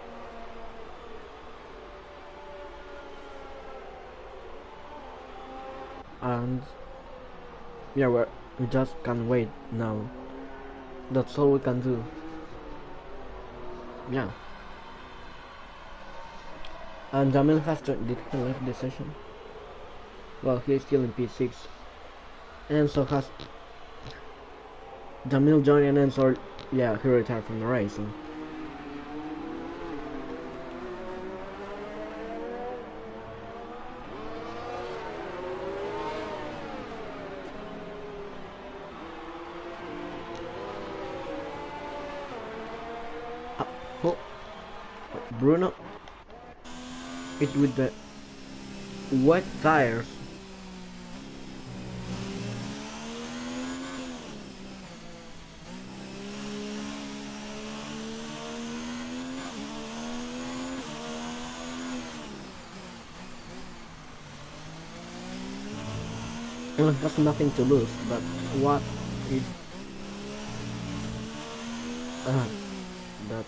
And yeah, we just can't wait now. That's all we can do. Yeah. And Jamil has to... Did he leave the session? Well, he's still in P6. Enzo has... Jamil joined and Enzo... Yeah, he retired from the racing. Bruno, it with the wet tires. Well, there's nothing to lose, but what is that's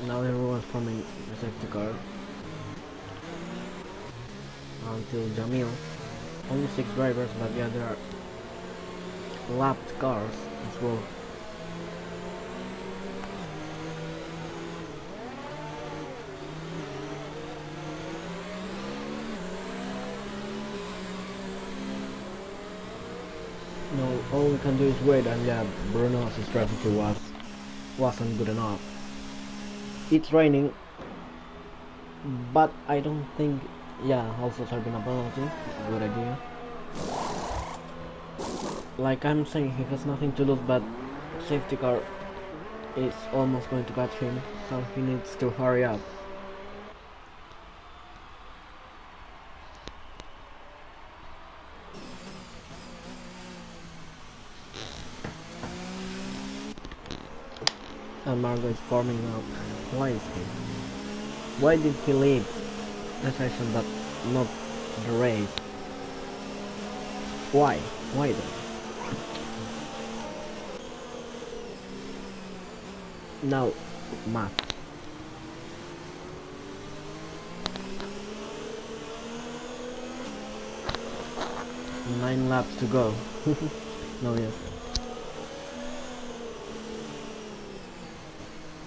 now everyone's forming a safety car. until Jamil. Only 6 drivers, but yeah, there are lapped cars as well. No, all we can do is wait, and yeah, Bruno's strategy wasn't good enough. It's raining, but I don't think, yeah, also serving a penalty, good idea. Like I'm saying, he has nothing to lose, but safety car is almost going to catch him, so he needs to hurry up. And Margo is forming up. Why is he? Why did he leave the session but not the race? Why? Why then? Now, Matt. Nine laps to go. No, yes.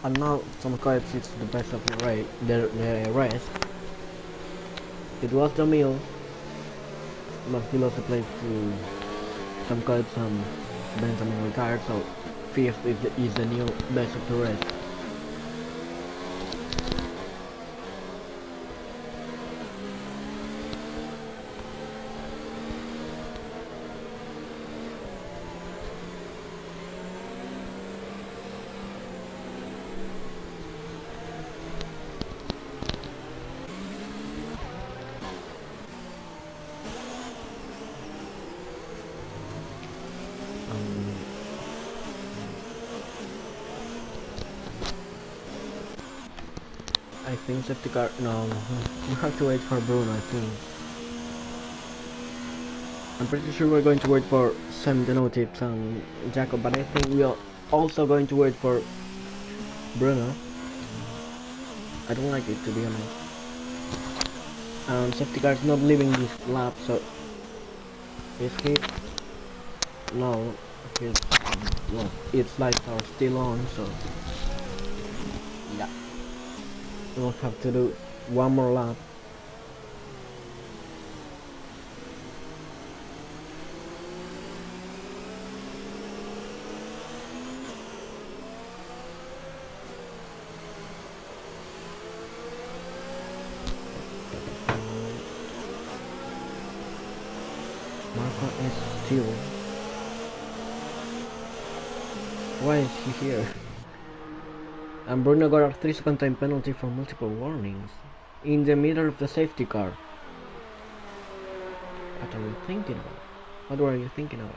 And now Tom Coates is the best of the race. It was Jamil, but he lost the place to Tom Coates and Benjamin retired, so fifth is the new best of the race. I think safety car. No, we have to wait for Bruno. I think. I'm pretty sure we're going to wait for Sam Tips and Jacob, but I think we are also going to wait for Bruno. I don't like it, to be honest. And safety car is not leaving this lap, so if he no, his well, its lights are still on, so yeah. We'll have to do one more lap. Marco is still. Why is he here? And Bruno got a 3-second time penalty for multiple warnings in the middle of the safety car. What are you thinking about? What were you thinking about?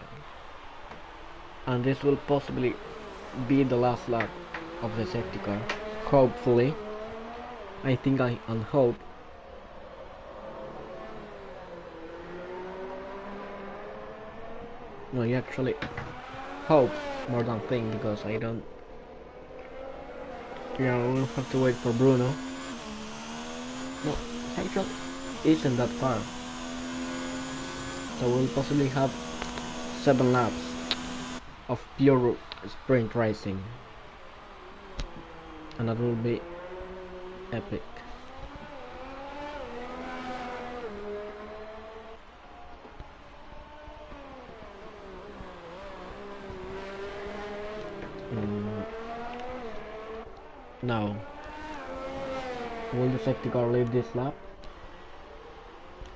And this will possibly be the last lap of the safety car. Hopefully. I think I hope. No, you actually hope more than think, because I don't. Yeah, we'll have to wait for Bruno. No, actually isn't that far. So we'll possibly have 7 laps of pure sprint racing. And that will be epic. Now, will the safety car leave this lap?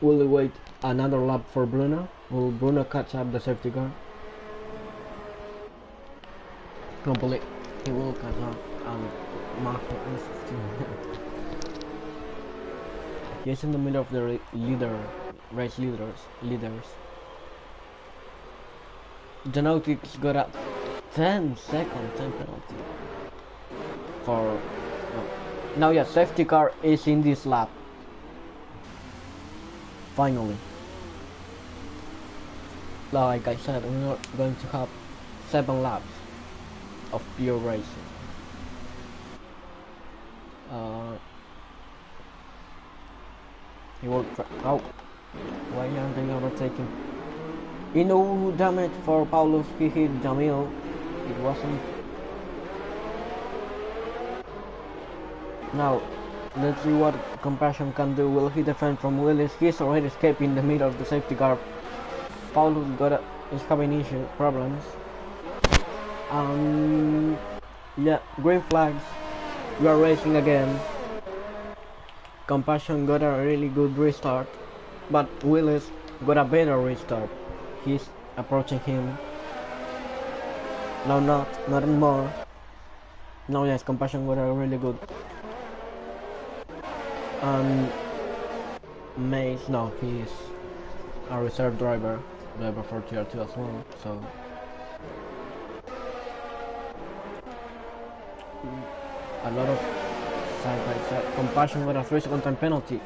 Will we wait another lap for Bruno? Will Bruno catch up the safety car? Probably he will catch up, and Marco is still he's in the middle of the race leaders. Genotics got a 10-second time penalty for now. Yeah, safety car is in this lap. Finally, like I said, we're going to have 7 laps of pure racing. He will oh, Why aren't they overtaking? No damage for Paulus, he hit Jamil. It wasn't. Now, let's see what Compassion can do. Will he defend from Willis? He's already escaping the middle of the safety car. Paulus is having problems. Yeah, green flags. We are racing again. Compassion got a really good restart, but Willis got a better restart. He's approaching him. No, not anymore. No, yes, Compassion got a really good. Mace, no, he's a reserve driver for Tier 2 as well, so. A lot of side by side. Compassion with a 3-second time penalty.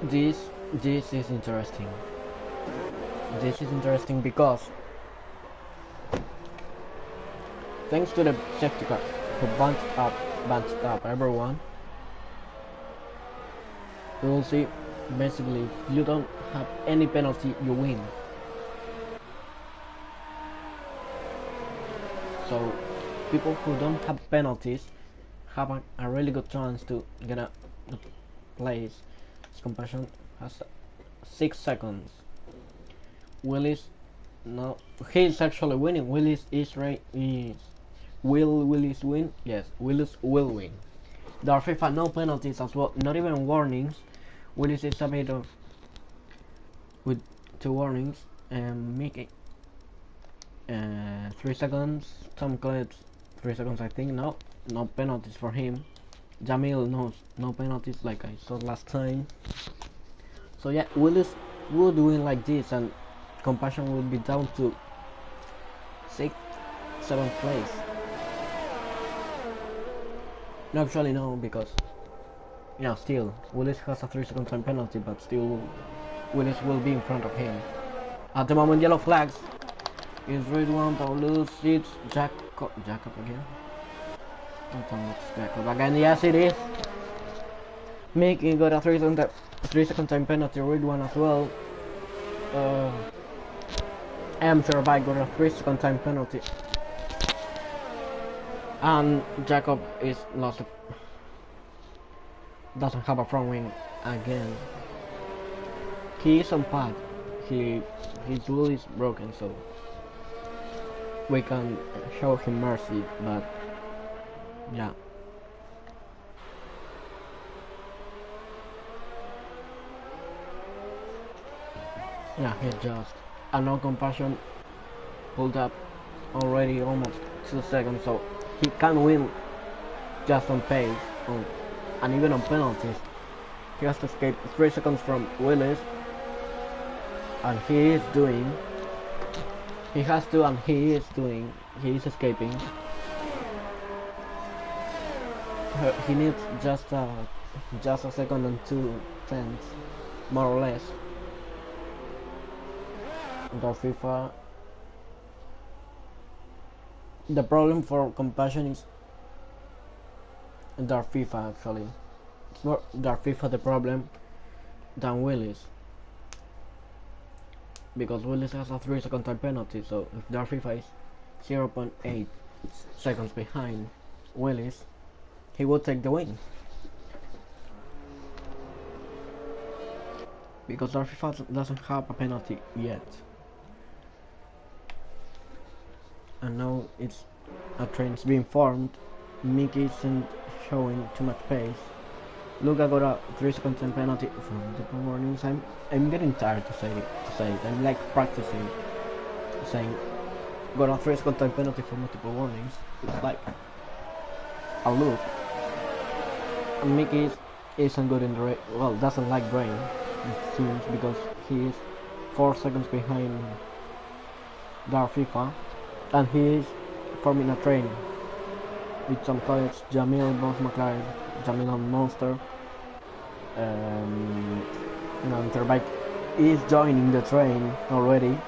This is interesting. This is interesting because thanks to the safety car who bunched up everyone, you will see basically if you don't have any penalty, you win. So people who don't have penalties have a really good chance to get a place. Compassion has 6 seconds. Willis, no, he's actually winning. Willis will Willis win? Yes, Willis will win. There are FIFA no penalties as well, not even warnings. Willis is a bit of with 2 warnings and Mickey 3 seconds. Tom Clips 3 seconds, I think. No penalties for him. Jamil no penalties like I saw last time. So yeah, Willis would win like this, and Compassion will be down to 6th, 7th place. No, actually no, because yeah, still Willis has a 3-second time penalty, but still Willis will be in front of him. At the moment, yellow flags. Is red one, Paulus, it's Jacob again. Don't tell me it's Jacob again. Yes, it is. Mickey got a 3-second time penalty, red one as well. Survived got a 3-second time penalty. And Jacob is doesn't have a front wing again. He is on pad. His wheel is broken, so we can show him mercy, but yeah. Yeah, he just a no Compassion pulled up already almost 2 seconds, so he can win just on pace and even on penalties. He has to escape 3 seconds from Willis, and he is escaping. He needs just a second and 2/10, more or less. The problem for Compassion is FIFA actually. It's more FIFA the problem than Willis, because Willis has a 3-second time penalty, so if FIFA is 0.8 seconds behind Willis, he will take the win. Because FIFA doesn't have a penalty yet. And now a train's being formed. Mickey isn't showing too much pace. Luca got a 3-second time penalty from multiple warnings. I'm getting tired to say it. I'm like practicing saying got a 3-second time penalty for multiple warnings. It's like a loop. And Mickey isn't good in the race. Well, doesn't like brain, it seems, because he is 4 seconds behind FIFA, and he is forming a train with some college, Jamil, both McLaren, Jamil and Monster. Interbike is joining the train already.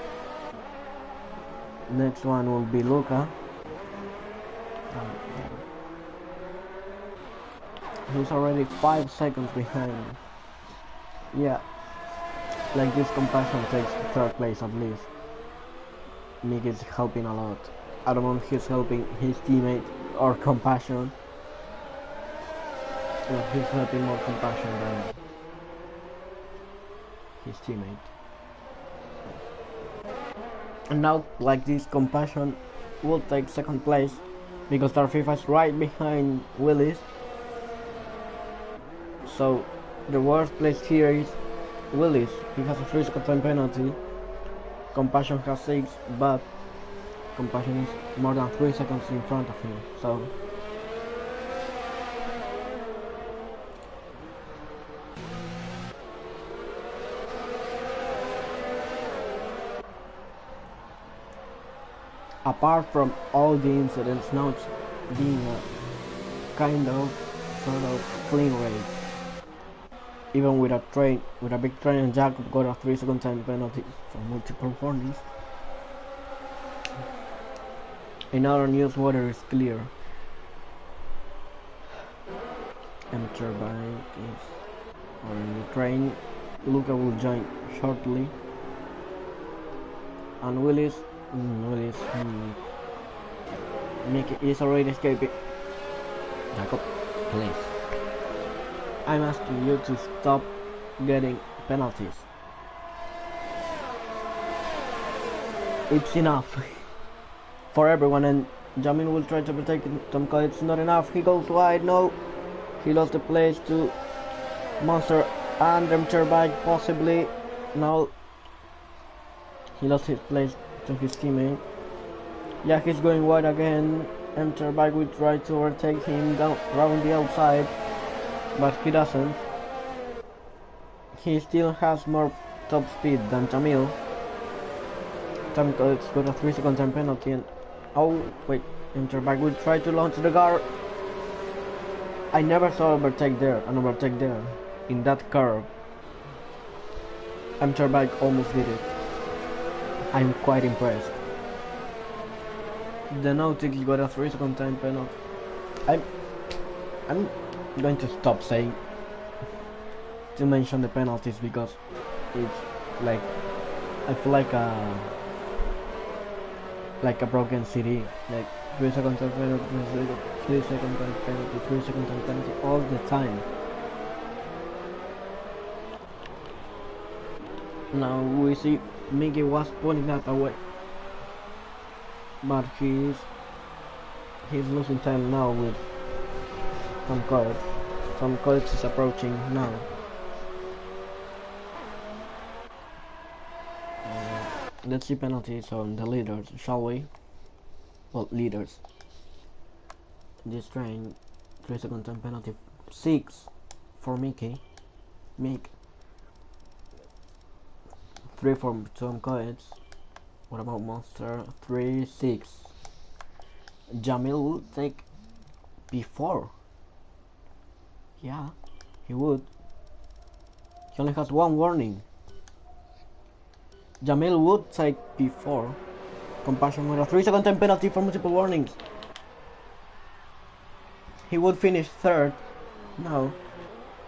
Next one will be Luca. He's already 5 seconds behind Yeah, like this compassion takes third place at least. Mick is helping a lot. I don't know if he's helping his teammate or compassion, but he's helping more compassion than his teammate. And now, like this, compassion will take second place because Darfifa is right behind Willis. So the worst place here is Willis. He has a 3-second time penalty. Compassion has 6, but Compassion is more than 3 seconds in front of him. So apart from all the incidents, now it's being a kind of sort of clean race. Even with a big train, and Jacob got a 3-second time penalty for multiple warnings. In other news, water is clear. Amateur bike is on the train. Luca will join shortly. And Willis Mickey is already escaping. Jacob, please. I'm asking you to stop getting penalties. It's enough for everyone, and Jamin will try to protect Tomko. It's not enough. He goes wide. No, he lost the place to Monster and Amateur bike possibly. Now he lost his place to his teammate. Yeah, he's going wide again. Amateur bike will try to overtake him down around the outside, but he doesn't. He still has more top speed than Jamil. Tomko's got a 3-second time penalty, and oh wait, Amateur bike will try to launch the car. I never saw an overtake there in that curve. Amateur bike almost did it. I'm quite impressed. The Nautic got a 3-second time penalty. I'm going to stop saying to mention the penalties because it's like I feel like a broken CD. Like 3-second time penalty, 3-second time penalty, 3-second time penalty all the time. Now we see Mickey was pulling that away, but he's losing time now with Tom Coates. Tom Coates is approaching now. Let's see penalties on the leaders, shall we? Well, leaders. This train, 3-second time penalty, 6 for Mick. 3 for Tom Coates. What about Monster? 3, 6. Jamil will take P4. Yeah, he would. He only has 1 warning. Jamil would take P4. Compassion with a 3-second time penalty for multiple warnings. He would finish 3rd. No,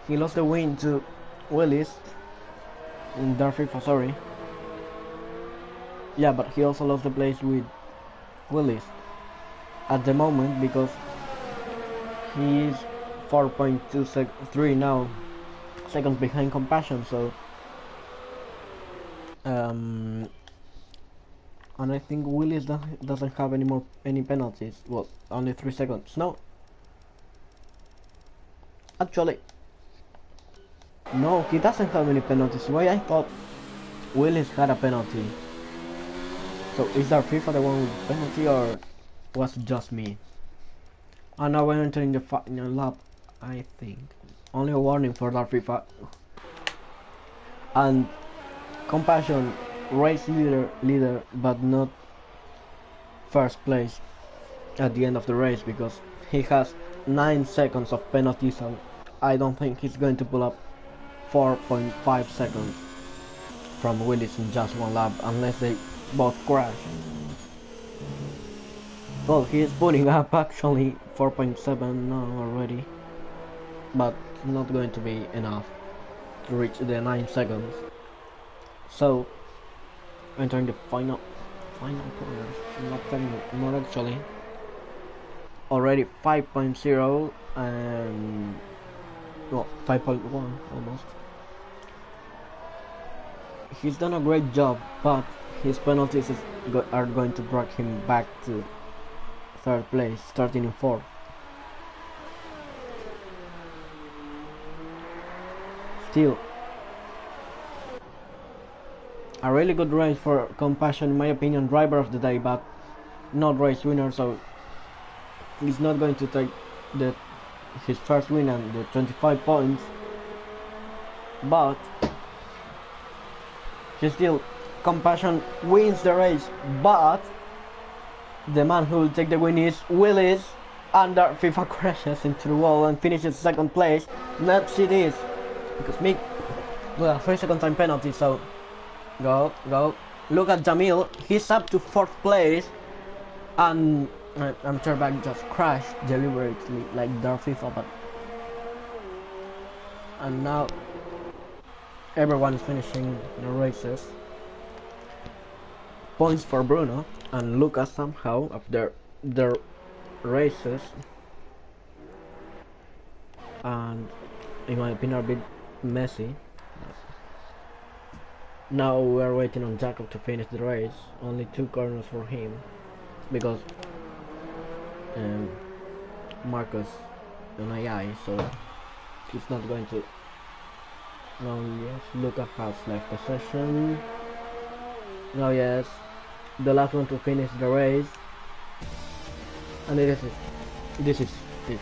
he lost the win to Willis. In Darfifa, sorry. Yeah, but he also lost the place with Willis at the moment because he is 4.23 now, seconds behind Compassion. So and I think Willis doesn't have any penalties. Well, only 3 seconds. No, actually, no, he doesn't have any penalties. Why I thought Willis had a penalty? So is that FIFA the one with penalty, or was it just me? And now we're entering the final lap, I think. Only a warning for that FIFA. And Compassion race leader, but not first place at the end of the race because he has 9 seconds of penalties, and I don't think he's going to pull up 4.5 seconds from Willis in just 1 lap unless they both crash. Well, he is putting up actually 4.7 now already, but not going to be enough. to reach the 9 seconds. So entering the final corners, not actually, already 5.0 and well 5.1 almost. He's done a great job, but his penalties are going to drag him back to 3rd place, starting in 4th. Still, a really good race for Compassion, in my opinion, driver of the day, but not race winner, so he's not going to take his first win and the 25 points, but still, Compassion wins the race, but the man who will take the win is Willis, under FIFA crashes into the wall and finishes 2nd place. Let's see this, because well, 3-second time penalty, so go. Look at Jamil, he's up to 4th place, and I'm sure back just crashed deliberately like Dark FIFA, but and now everyone is finishing the races. Points for Bruno and Lucas somehow after their races, and in my opinion a bit messy. Now we are waiting on Jacob to finish the race. Only 2 corners for him because Marcus on AI, so he's not going to. Now yes, Lucas has left the session. Now yes, the last one to finish the race, and this is it.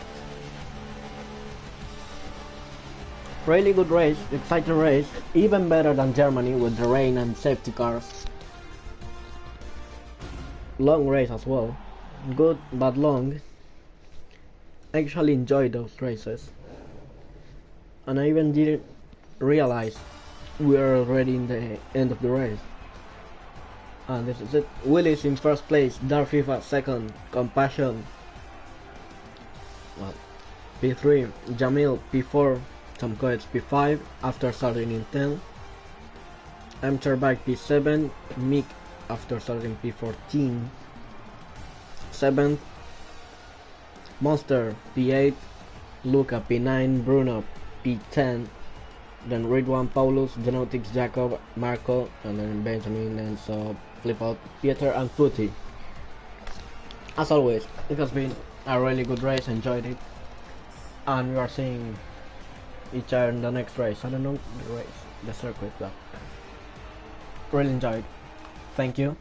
Really good race, exciting race, even better than Germany with the rain and safety cars. Long race as well, good but long. I actually enjoyed those races, and I even didn't realize we are already in the end of the race. And this is it. Willis in 1st place, Dark FIFA 2nd, Compassion P3, Jamil P4, Tom Coates P5 after starting in 10, Bike P7, Mick after starting P14, 7th, Monster P8, Luca P9, Bruno P10, then Ridwan, Paulus, Genotics, Jacob, Marco, and then Benjamin, and so Flip Out, Pieter and Putti. As always, it has been a really good race, enjoyed it, and we are seeing each other in the next race. I don't know the circuit, but really enjoyed. Thank you.